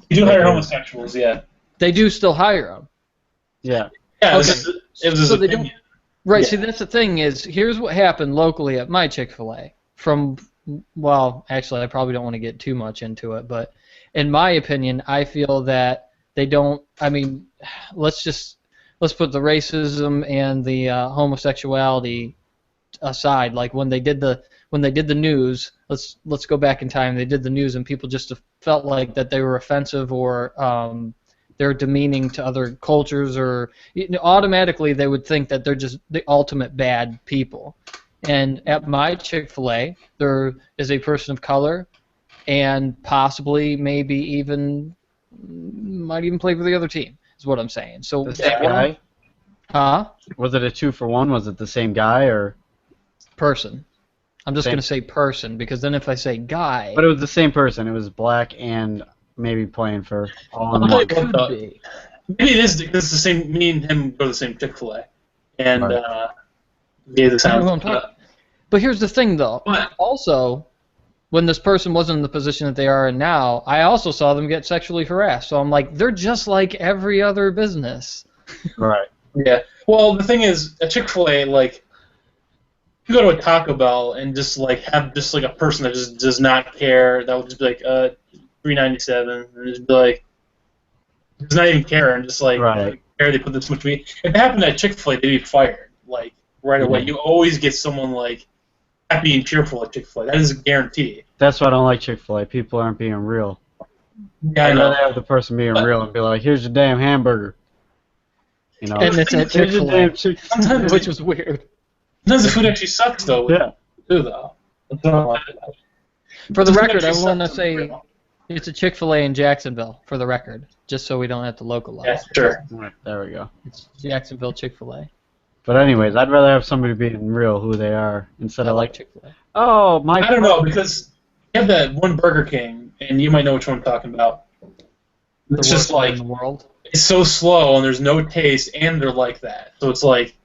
You do hire homosexuals, yeah. They do still hire them. Yeah. Yeah, Okay. it was his So they opinion. Right. Yeah. See, that's the thing is, here's what happened locally at my Chick-fil-A. Well, actually, I probably don't want to get too much into it, but in my opinion, I feel that they don't. I mean, let's put the racism and the homosexuality aside. Like when they did the news, let's go back in time. They did the news, and people just felt like that they were offensive or they're demeaning to other cultures, or automatically they would think that they're just the ultimate bad people. And at my Chick-fil-A, there is a person of color, and possibly maybe even might even play for the other team. Is what I'm saying. So The same guy? Huh? Was it a 2-for-1? Was it the same guy or Person. I'm just Same. going to say person because then if I say guy, But it was the same person. It was black and maybe playing for all in I'll one. tell you what, though. be. Maybe it is because it's the same. Me and him go to the same Chick-fil-A, and Right. yeah, the I sound. know who I'm talking- But here's the thing, though. What? Also, when this person wasn't in the position that they are in now, I also saw them get sexually harassed. So I'm like, they're just like every other business. Right. Yeah. Well, the thing is, at Chick-fil-A, like, you go to a Taco Bell and just like have just like a person that just does not care. That would just be like $3.97, and just be like, does not even care, and just like Right. care they put this much meat. If it happened at Chick-fil-A, they'd be fired like right away. Yeah. You always get someone like happy and cheerful at Chick-fil-A. That is a guarantee. That's why I don't like Chick-fil-A. People aren't being real. Yeah, I I'd know. rather have the person being real and be like, "Here's your damn hamburger." You know. And it's at Here's your damn Chick-fil-A, Sometimes, which was weird. sometimes the food actually sucks though. Yeah. Too though. That's what I don't like about it. For the Doesn't record, I actually want to suck say real. it's a Chick-fil-A in Jacksonville, for the record, just so we don't have to localize. Yeah, sure. Right, there we go. It's Jacksonville Chick-fil-A. But anyways, I'd rather have somebody being real who they are instead I of like like, Chick-fil-A. "Oh, my." I don't know because you have that one Burger King, and you might know which one I'm talking about. The It's just worst one like in the world. it's so slow, and there's no taste, and they're like that. So it's like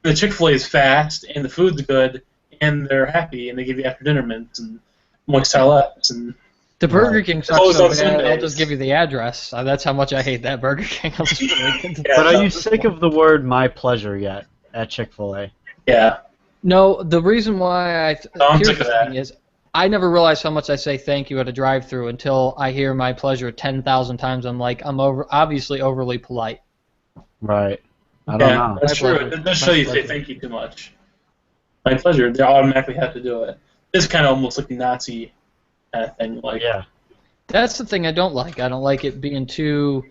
the Chick-fil-A is fast, and the food's good, and they're happy, and they give you after dinner mints and moist towelettes and. The Burger King sucks Closed so on bad, I'll Sundays. just give you the address. That's how much I hate that Burger King. I'll just Yeah, But are no, you sick of the word "my pleasure" yet at Chick-fil-A? Yeah. No, the reason why I'm here's sick the of that. thing is, I never realized how much I say thank you at a drive-through until I hear my pleasure 10,000 times. I'm like, I'm obviously overly polite. Right. I don't Yeah, know. that's My true. pleasure. It does My show you say pleasure. thank you too much. My pleasure. They automatically have to do it. It's kind of almost like Nazi kind of thing. Like, Yeah, That's the thing I don't like. I don't like it being too.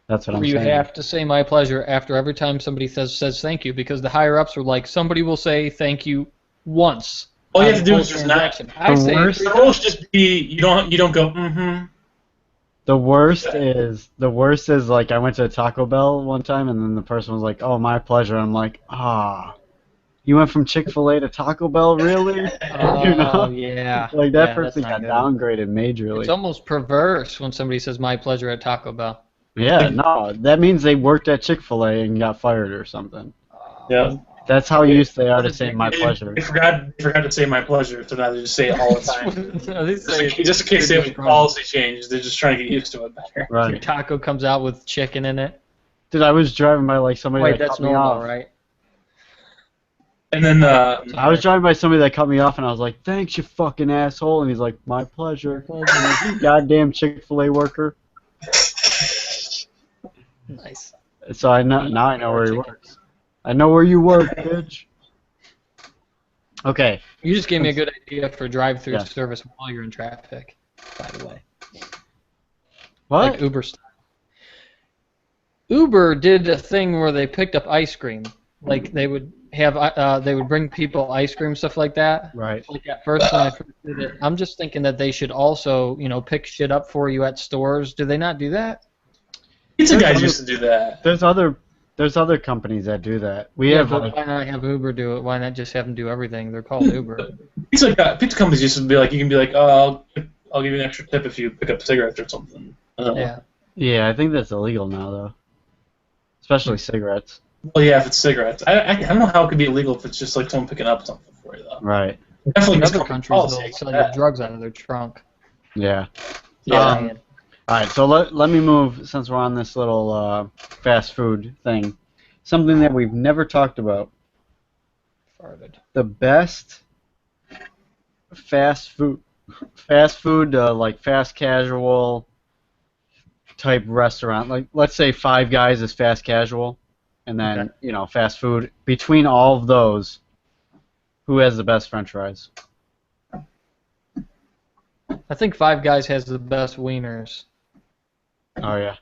that's what I'm Where you saying. have to say my pleasure after every time somebody says thank you, because the higher ups are like, somebody will say thank you once. all you on have to the do whole is just not. transaction. I The say worst- three The times. rules just be you don't go mm-hmm. The worst is like I went to Taco Bell one time and then the person was like, "Oh, my pleasure." I'm like, "Ah, you went from Chick-fil-A to Taco Bell, really?" Oh, You know? yeah. Like that Yeah, person that's got not downgraded majorly. It's almost perverse when somebody says my pleasure at Taco Bell. Yeah, no, that means they worked at Chick-fil-A and got fired or something. Yeah. That's how used they are to saying my They- pleasure. They forgot to say my pleasure, so now they just say it all the time. No, they say just in case they have a policy change, they're just trying to get used to it better. your Right. taco comes out with chicken in it. Dude, I was driving by like somebody Wait, that that's cut me normal, off. right? And then I was driving by somebody that cut me off, and I was like, "Thanks, you fucking asshole." And he's like, "My pleasure." I'm like, "You goddamn Chick-fil-A worker." Nice. So I know now I know where he works. I know where you work, bitch. Okay. You just gave me a good idea for drive-through Yeah. service while you're in traffic, by the way. What? Like Uber style. Uber did a thing where they picked up ice cream. Like they would have, they would bring people ice cream, stuff like that. Right. Like at first when I first did it, I'm just thinking that they should also, pick shit up for you at stores. Do they not do that? pizza There's guys other- used to do that. There's other companies that do that. We Yeah, have but like, why not have Uber do it? Why not just have them do everything? They're called Uber. Pizza companies used to be like, you can be like, oh, I'll give you an extra tip if you pick up cigarettes or something. I don't know. Yeah. yeah, I think that's illegal now though. Especially cigarettes. Well, yeah, if it's cigarettes. I don't know how it could be illegal if it's just like someone picking up something for you, though. Right. Definitely In just other company countries, policy, they'll sell yeah. you drugs out of their trunk. Yeah. Yeah. All right, so let me move, since we're on this little fast food thing, something that we've never talked about, farted. The best fast food, like fast casual type restaurant. Like let's say Five Guys is fast casual, and then fast food. Between all of those, who has the best French fries? I think Five Guys has the best wieners. Oh yeah.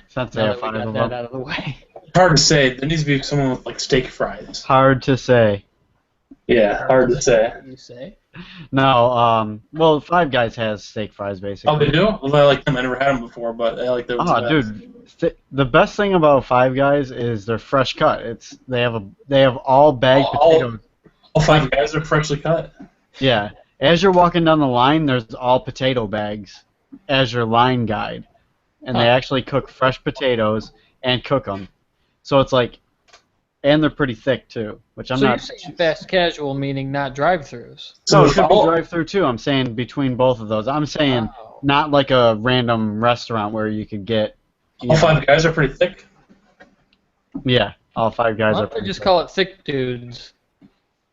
Since they Now have that we five got of that them. out of the way. Hard to say. There needs to be someone with like steak fries. Hard to say. Yeah, hard to say. You say? No, well, Five Guys has steak fries basically. Oh, they do? Well, I like them. I never had them before, but I like those. Oh, dude, the best thing about Five Guys is they're fresh cut. They have all bagged potatoes. All Five Guys are freshly cut. Yeah, as you're walking down the line, there's all potato bags as your line guide, and they actually cook fresh potatoes and cook them. So it's like, and they're pretty thick too, which I'm not. So you're saying fast casual meaning not drive-throughs? So it could be drive-through too. I'm saying between both of those. I'm saying not like a random restaurant where you could get. All Five Guys are pretty thick. Yeah, all Five Guys Why are don't they pretty just thick. call it thick dudes?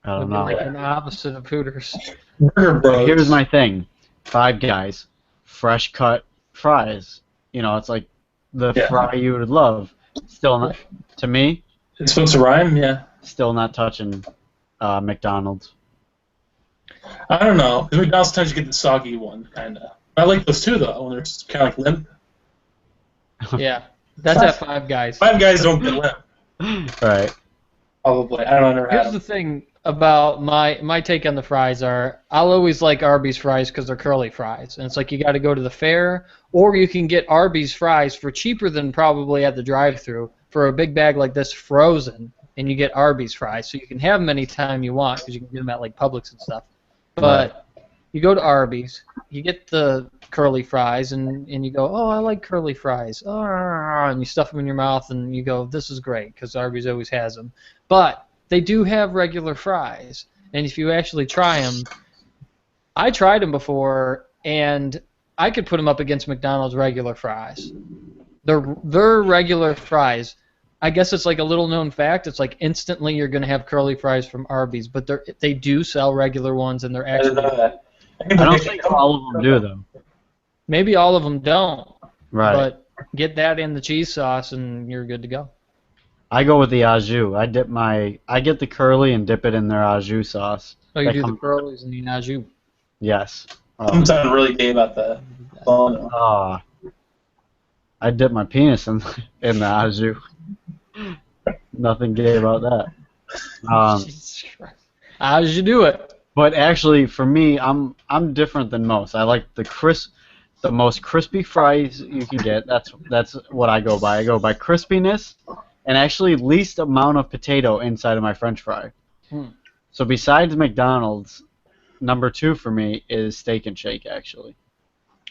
I don't Would be know. like an opposite of Hooters. Burger Bros. Here's my thing. Five Guys, fresh cut fries. It's like the fry you would love. Still not, to me, It's supposed to rhyme, yeah. still not touching McDonald's. I don't know, because McDonald's sometimes you get the soggy one, kind of. I like those too, though, when they're just kind of like limp. Yeah, that's at Five Guys. Five Guys don't get limp. Right. Probably. I don't know, I never had Here's them. the thing about my take on the fries are I'll always like Arby's fries because they're curly fries, and it's like you got to go to the fair, or you can get Arby's fries for cheaper than probably at the drive-thru for a big bag like this frozen, and you get Arby's fries, so you can have them anytime you want because you can get them at like Publix and stuff. But you go to Arby's, you get the curly fries, and you go, oh, I like curly fries, and you stuff them in your mouth, and you go, this is great because Arby's always has them. But they do have regular fries, and if you actually try them, I tried them before, and I could put them up against McDonald's regular fries. Their regular fries, I guess it's like a little known fact. It's like instantly you're going to have curly fries from Arby's, but they do sell regular ones, and they're I didn't actually know that. I don't think all of them do though. maybe all of them don't, Right. but get that in the cheese sauce, and you're good to go. I go with the au jus. I get the curly and dip it in their au jus sauce. Oh, you That do the comes- curlies and the au jus. Yes. I'm sounding really gay about that. Oh, no. I dip my penis in the au jus. Nothing gay about that. Jesus Christ. How did you do it? But actually, for me, I'm different than most. I like the most crispy fries you can get. That's what I go by. I go by crispiness, and actually least amount of potato inside of my French fry. So besides McDonald's, number 2 for me is Steak and Shake. Actually,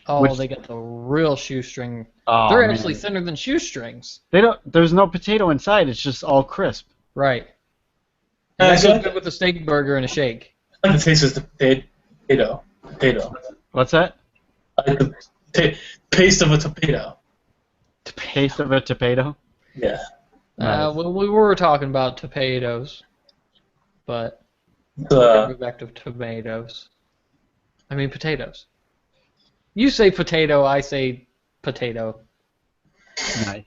Oh, they got the real shoestring. oh, They're man. actually thinner than shoestrings. There's no potato inside. It's just all crisp. Right. I And that like goes good with a steak burger and a shake. the taste of the potato. What's that? I like the taste of a tomato. Taste of a potato. Yeah. Nice. Well, we were talking about tomatoes, but The, go back to tomatoes. I mean potatoes. You say potato, I say potato. Nice.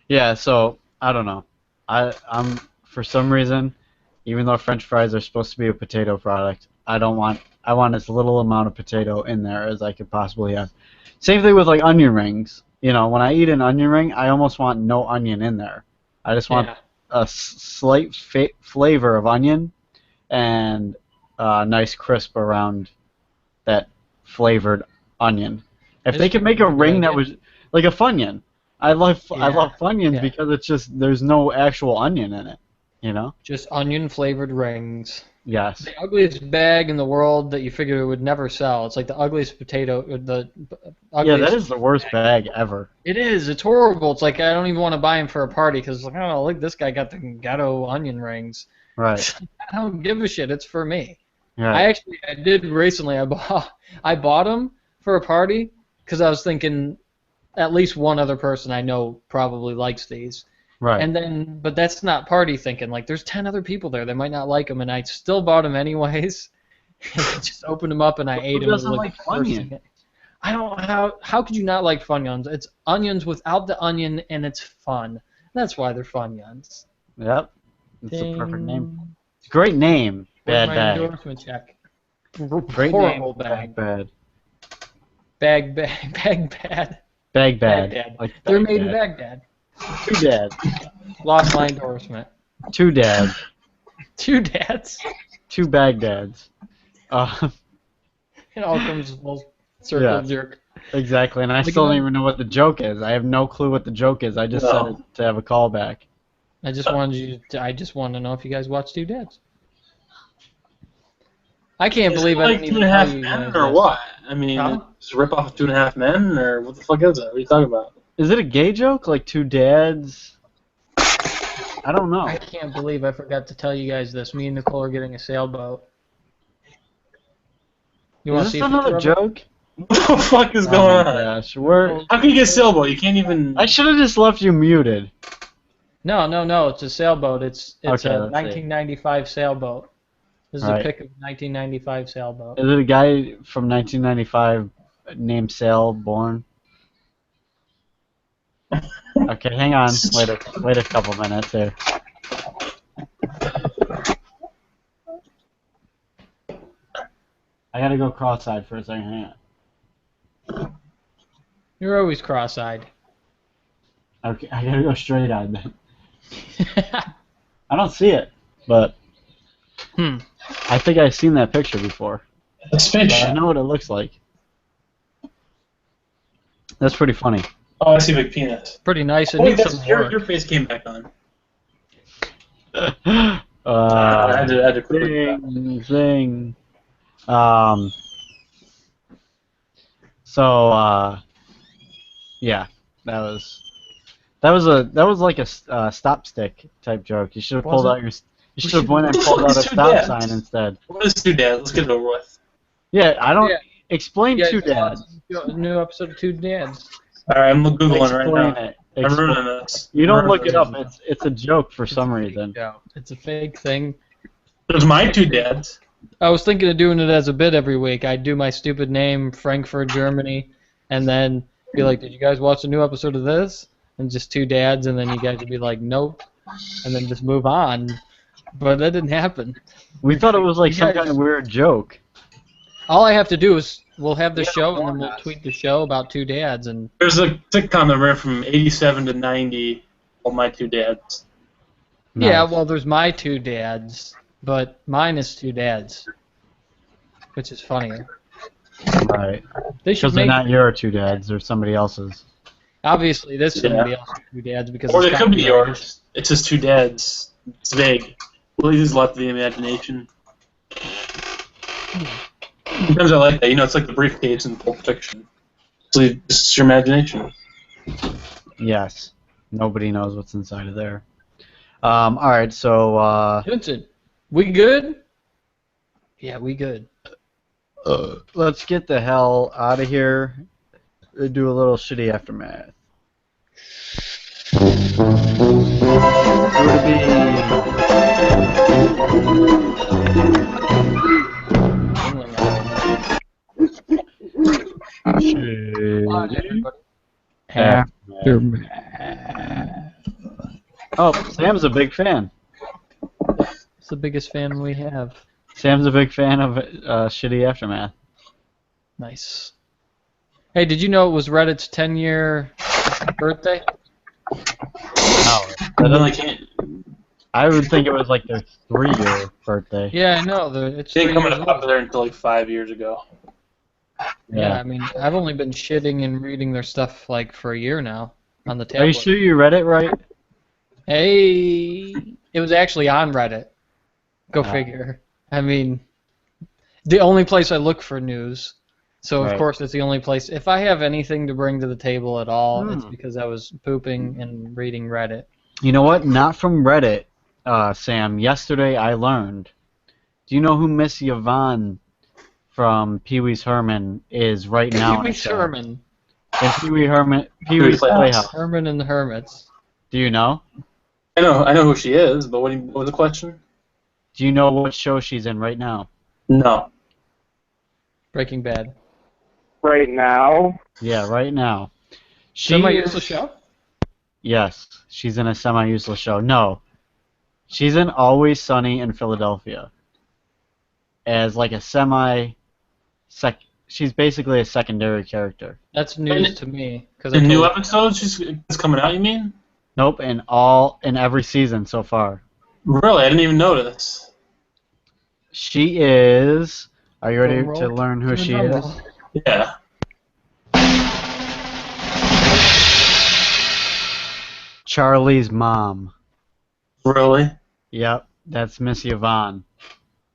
Yeah, so I don't know. I'm for some reason, even though French fries are supposed to be a potato product, I want as little amount of potato in there as I could possibly have. Same thing with like onion rings. When I eat an onion ring, I almost want no onion in there. I just want a slight flavor of onion and a nice crisp around that flavored onion. If they could make a ring that was like a Funyun, I love Funyuns because it's just there's no actual onion in it, Just onion flavored rings. Yes. The ugliest bag in the world that you figure it would never sell. It's like the ugliest potato. The ugliest that is the worst bag ever. It is. It's horrible. It's like I don't even want to buy them for a party because like, oh, look, this guy got the ghetto onion rings. Right. I don't give a shit. It's for me. Right. I did recently. I bought them for a party because I was thinking at least one other person I know probably likes these, Right. And then, but that's not party thinking. Like, there's 10 other people there that might not like them, and I still bought them anyways. And I just opened them up and I ate them. doesn't like Funyuns? I don't. How could you not like Funyuns? It's onions without the onion, and it's fun. That's why they're Funyuns. Yep. It's the perfect name. It's a great name. Where's Bad my bag. endorsement check? Great Horrible name. bag. Bad. Bag bad. Bag bad. Baghdad. Like They're made in Baghdad. Baghdad. Two dads. Lost my endorsement. Two dads. Two dads. Two Bagdads. It all comes full circle jerk. Exactly, and I still don't even know what the joke is. I have no clue what the joke is. I just said it to have a callback. I just wanted to know if you guys watch Two Dads. I can't believe I didn't even tell you. 2.5 Men or what? I mean, it's a rip off of 2.5 Men, or what the fuck is it? What are you talking about? Is it a gay joke? Like two dads? I don't know. I can't believe I forgot to tell you guys this. Me and Nicole are getting a sailboat. You want Is to this see another joke? What the fuck is going on? Gosh, we're... How can you get sailboat? You can't even. I should have just left you muted. No. It's a sailboat. It's Okay, a let's see. 1995 sailboat. This is Right. a pic of a 1995 sailboat. Is it a guy from 1995 named Sailborn? Okay, hang on. Wait a couple minutes here. I gotta go cross-eyed for a second. Hang on. You're always cross-eyed. Okay, I gotta go straight-eyed then. I don't see it, but I think I've seen that picture before. It's fish. I know what it looks like. That's pretty funny. Oh, I see a big penis. Pretty nice. It Oh, wait, needs some work. your face came back on. I I had to quickly. Zing. Yeah, that was like a stop stick type joke. You should have pulled out your. You should have went and pulled out a stop sign instead. What is Two Dads? Let's get it over with. Yeah, I don't. Yeah. Explain Two Dads. New episode of Two Dads. All right, I'm googling right Explain now. it. I'm ruining this. You don't look it up. It's a joke for some reason. It's a fake thing. There's my Two Dads. I was thinking of doing it as a bit every week. I'd do my stupid name, Frankfurt, Germany, and then be like, did you guys watch a new episode of this? And just Two Dads, and then you guys would be like, nope, and then just move on. But that didn't happen. We thought it was like some kind of weird joke. All I have to do is we'll have the show, and then we'll tweet the show about Two Dads. And There's a sitcom that ran from 87 to 90 called My Two Dads. yeah, Nice. well, there's my Two Dads, but mine is Two Dads, which is funnier. Right. They should Because they're make not your Two Dads, they're somebody else's. obviously this is somebody else's Two Dads because Or it's they could be copyrighted. yours. It's just Two Dads. It's vague. Well, there's a lot to the imagination. Sometimes I like that. You know, it's like the briefcase in Pulp Fiction. So it's your imagination. Yes. Nobody knows what's inside of there. Alright, so Vincent, we good? Yeah, we good. let's get the hell out of here. Do a little shitty aftermath. Oh, Sam's a big fan. It's the biggest fan we have. Sam's a big fan of shitty aftermath. Nice. Hey, did you know it was Reddit's 10-year birthday? Oh, And then I can't. I would think it was like their 3-year birthday. Yeah, I know. It's They didn't 3 come years into old. popular until like 5 years ago. Yeah, I mean, I've only been shitting and reading their stuff like for a year now on the Are tablet. you sure you read it right? Hey, it was actually on Reddit. Go figure. I mean, the only place I look for news. So of Right. course it's the only place. If I have anything to bring to the table at all, it's because I was pooping and reading Reddit. You know what? Not from Reddit, Sam. Yesterday I learned. Do you know who Miss Yvonne from Pee Wee's Herman is right now? Pee-wee Herman. In Pee Wee's Playhouse. Herman and the Hermits. Do you know? I know who she is, but what was the question? Do you know what show she's in right now? No. Breaking Bad. Right now? Yeah, right now. Semi-useless show? Yes, she's in a semi-useless show. No, she's in Always Sunny in Philadelphia as like a She's basically a secondary character. That's news to me. The new episode is coming out, you mean? Nope, in every season so far. Really? I didn't even notice. She is. Are you ready Drum roll. to learn who she Drum is? roll. Yeah. Charlie's mom. Really? Yep, that's Miss Yvonne.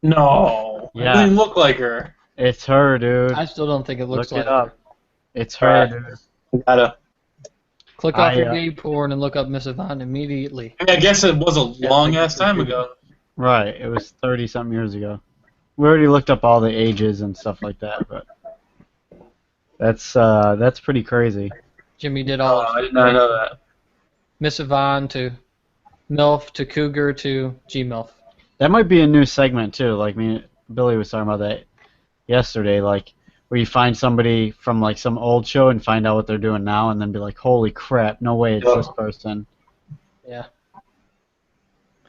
No. Yeah. It doesn't look like her. It's her, dude. I still don't think it looks Look like it up. her. It's her, Alright. dude. Gotta. Click off your gay porn and look up Miss Yvonne immediately. I guess it was a long ass time ago. Right, it was 30-something years ago. We already looked up all the ages and stuff like that, but that's pretty crazy. Jimmy did all I did not know that. Miss Yvonne to MILF to Cougar to G-MILF. That might be a new segment too. Like Billy was talking about that yesterday, like where you find somebody from like some old show and find out what they're doing now, and then be like, "Holy crap! No way, it's this person." Yeah.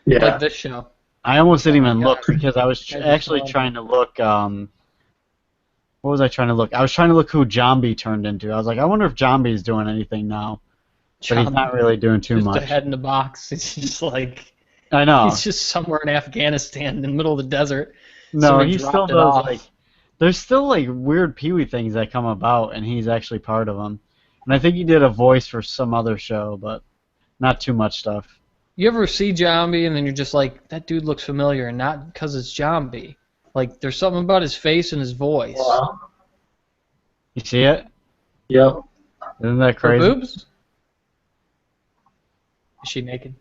Yeah. Like this show. I almost didn't even God. look because I was actually trying to look. What was I trying to look? I was trying to look who Jambi turned into. I was like, I wonder if Jambi's doing anything now. But he's not really doing too just much. a head in a box. It's just like I know. he's just somewhere in Afghanistan in the middle of the desert. No, Somebody he still dropped it does off. like. There's still like weird Pee-wee things that come about, and he's actually part of them. And I think he did a voice for some other show, but not too much stuff. You ever see Jambi and then you're just like, that dude looks familiar, and not because it's Jambi. Like there's something about his face and his voice. Wow. You see it? Yep. Isn't that Her crazy? boobs? Is she naked?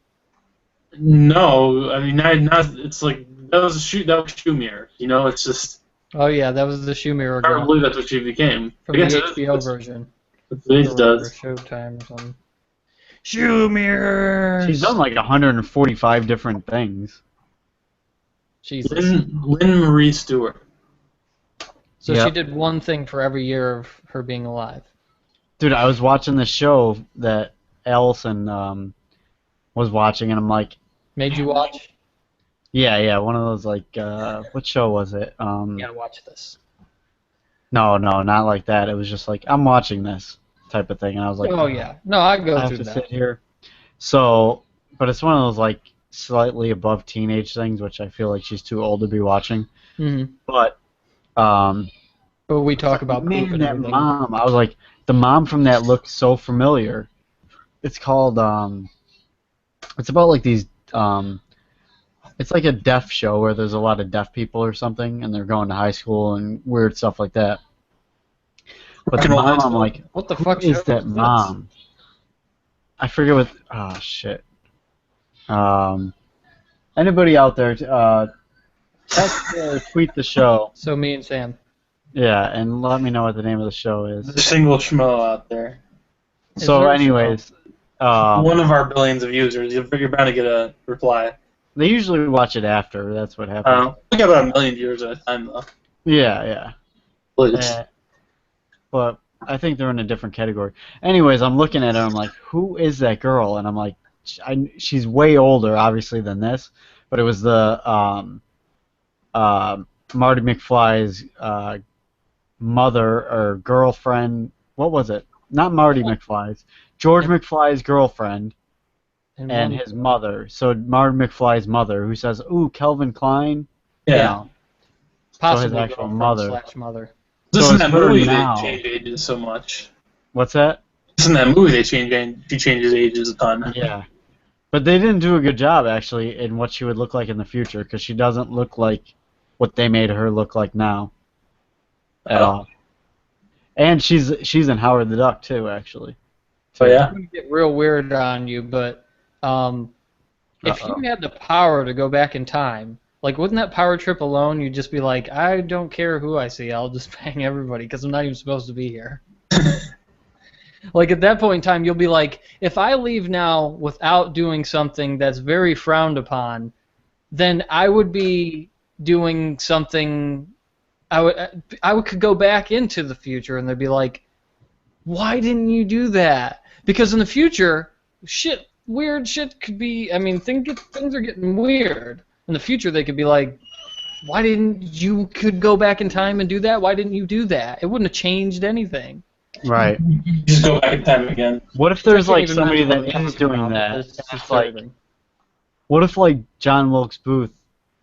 No, I mean, not. It's like that was Schumer. You know, it's just. Oh yeah, that was the Schumer I can't girl believe that's what she became. from I guess the it is- HBO version. That's what it does. Or Showtime or something. Schumer. She's done like 145 different things. Jesus. Lynn Marie Stewart. So Yep. she did one thing for every year of her being alive. Dude, I was watching this show that Allison was watching, and I'm like, Made you watch? yeah, one of those like, what show was it? You gotta watch this. No, not like that. It was just like, I'm watching this type of thing, and I was like, Oh yeah. No, I go I have through to that. sit here. So, but it's one of those like slightly above teenage things, which I feel like she's too old to be watching. hmm But, But we talk about poop man, and that everything. mom, I was like, the mom from that looked so familiar. It's called, it's about like these, it's like a deaf show where there's a lot of deaf people or something, and they're going to high school and weird stuff like that. But the mom, I'm like, What the who fuck is show that is this? mom? I forget what. Oh shit. Anybody out there, text or tweet the show. So me and Sam. Yeah, and let me know what the name of the show is. There's a single schmo out there. Is So, there a anyways, One of our billions of users. You're bound to get a reply. they usually watch it after. That's what happens. We got about 1 million viewers at a time, though. Yeah. Please. But I think they're in a different category. Anyways, I'm looking at her. I'm like, who is that girl? And I'm like, she's way older, obviously, than this. But it was the Marty McFly's mother or girlfriend. What was it? Not Marty McFly's. George McFly's girlfriend and one- his mother. So Marty McFly's mother, who says, "Ooh, Calvin Klein." Yeah. You know, possibly his actual girlfriend mother. / mother. Just so in it's that her movie, now. they change ages so much. What's that? Just in that movie, she changes ages a ton. Yeah. But they didn't do a good job, actually, in what she would look like in the future, because she doesn't look like what they made her look like now. At all. And she's in Howard the Duck, too, actually. So yeah. I'm gonna get real weird on you, but if Uh-oh. you had the power to go back in time, like wouldn't that power trip alone? You'd just be like, I don't care who I see, I'll just bang everybody because I'm not even supposed to be here. Like at that point in time, you'll be like, if I leave now without doing something that's very frowned upon, then I would be doing something. Could go back into the future, and they'd be like, why didn't you do that? Because in the future, weird shit could be. I mean, things are getting weird. In the future, they could be like, why didn't you could go back in time and do that? Why didn't you do that? It wouldn't have changed anything. Right. You just go back in time again. What if there's like Even somebody mention that what I'm is talking doing about, but that? it's And it's like, disturbing. what if like John Wilkes Booth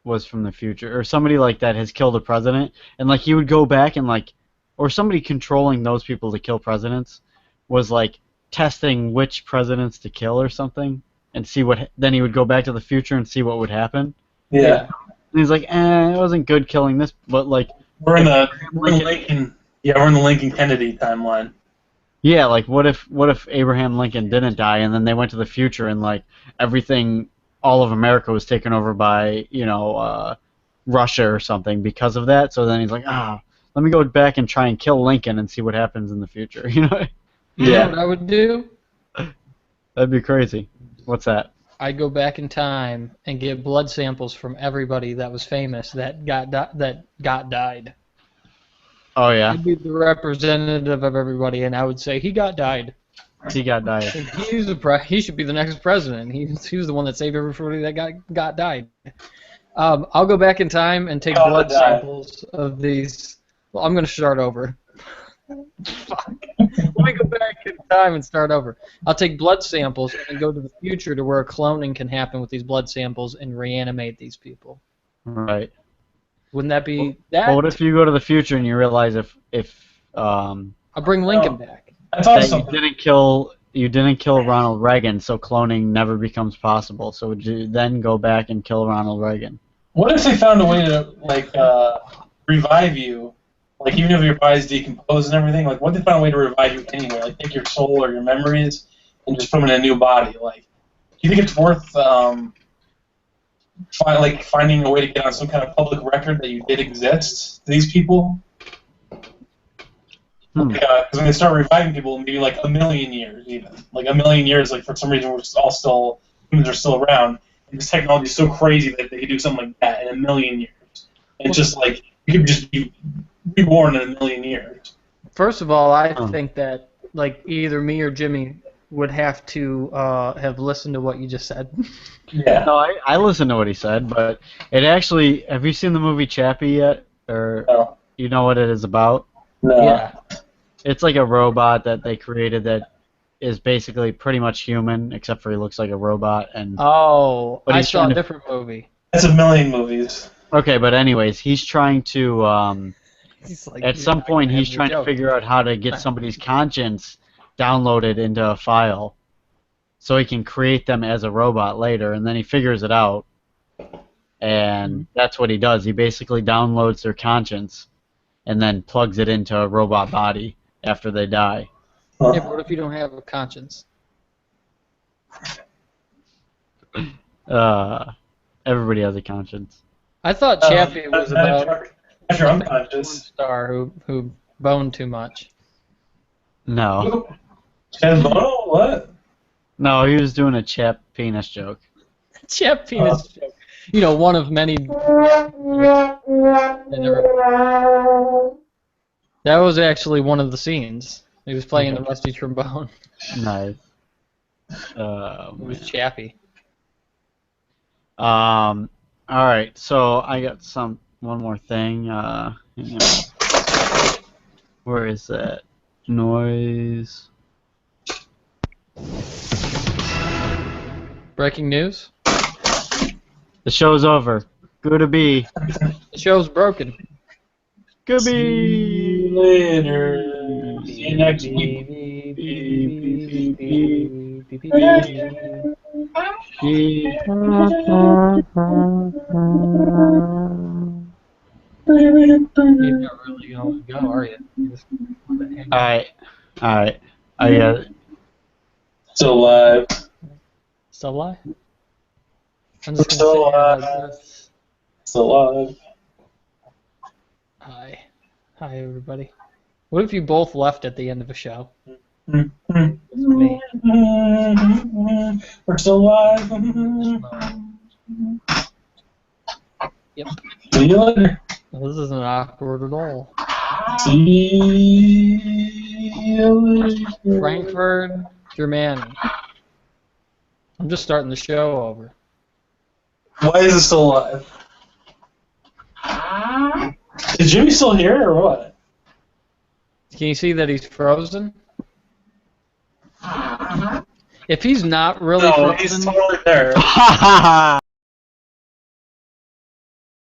was from the future, or somebody like that has killed a president, and like he would go back and like, or somebody controlling those people to kill presidents was like testing which presidents to kill or something, and see what. Then he would go back to the future and see what would happen. Yeah. And he's like, it wasn't good killing this, but like. We're in the Lincoln. Yeah, we're in the Lincoln Kennedy timeline. Yeah, like what if Abraham Lincoln didn't die, and then they went to the future and like everything, all of America was taken over by Russia or something because of that. So then he's like, let me go back and try and kill Lincoln and see what happens in the future. You know? You know what I would do? That'd be crazy. What's that? I'd go back in time and get blood samples from everybody that was famous that got died. Oh yeah. I'd be the representative of everybody, and I would say he got died. He got died. He should be the next president. He was the one that saved everybody that got died. I'll go back in time and take blood samples of these. Well, I'm going to start over. Fuck. Let me go back in time and start over. I'll take blood samples and go to the future to where cloning can happen with these blood samples and reanimate these people. Right. Wouldn't that be that? Well, what if you go to the future and you realize if I'll bring Lincoln back. That's that awesome. you didn't kill Ronald Reagan, so cloning never becomes possible. So would you then go back and kill Ronald Reagan? What if they found a way to like revive you? Like even if your body's decomposed and everything, like what if they found a way to revive you anyway? Like take your soul or your memories and just put them in a new body. Like, do you think it's worth finding a way to get on some kind of public record that you did exist to these people? Because when they start reviving people, maybe like a million years, even like a million years, like for some reason humans are still around, and this technology is so crazy that they could do something like that in a million years. And it's just like you could just be reborn in a million years. First of all, I think that like either me or Jimmy would have to have listened to what you just said. Yeah. No, I listened to what he said, but it actually. Have you seen the movie Chappie yet, or No. you know what it is about? No. Yeah. It's like a robot that they created that is basically pretty much human, except for he looks like a robot. And Oh, But I he's saw trying a to- different movie. That's a million movies. okay, but anyways, he's trying to. He's like, At "You're some not point, gonna he's have the trying to joke." figure out how to get somebody's conscience downloaded into a file, so he can create them as a robot later. And then he figures it out, and that's what he does. He basically downloads their conscience, and then plugs it into a robot body after they die. Huh. Yeah, but what if you don't have a conscience? Everybody has a conscience. I thought Chappie was about If you're a unconscious. star who boned too much. No. Ken Bono? What? No, he was doing a chap penis joke. Chap penis joke. You know, one of many. That was actually one of the scenes. He was playing the rusty trombone. Nice. It was Chappie. All right, so I got one more thing. Hang on. Where is that? Noise. Breaking news. The show's over. Good to be. The show's broken. Good See be. you later. See you next week. You're not really going to go, are you? You just want to hang out. Alright. I got it. Still alive. Still alive? I'm We're just still gonna say alive. Still alive. hi. Hi, everybody. What if you both left at the end of a show? Me. We're still alive. Yep. See you later. This isn't awkward at all. See you later. Frankfurt, Germany. I'm just starting the show over. Why is it still alive? Is Jimmy still here or what? Can you see that he's frozen? If he's not really No, frozen, he's totally there.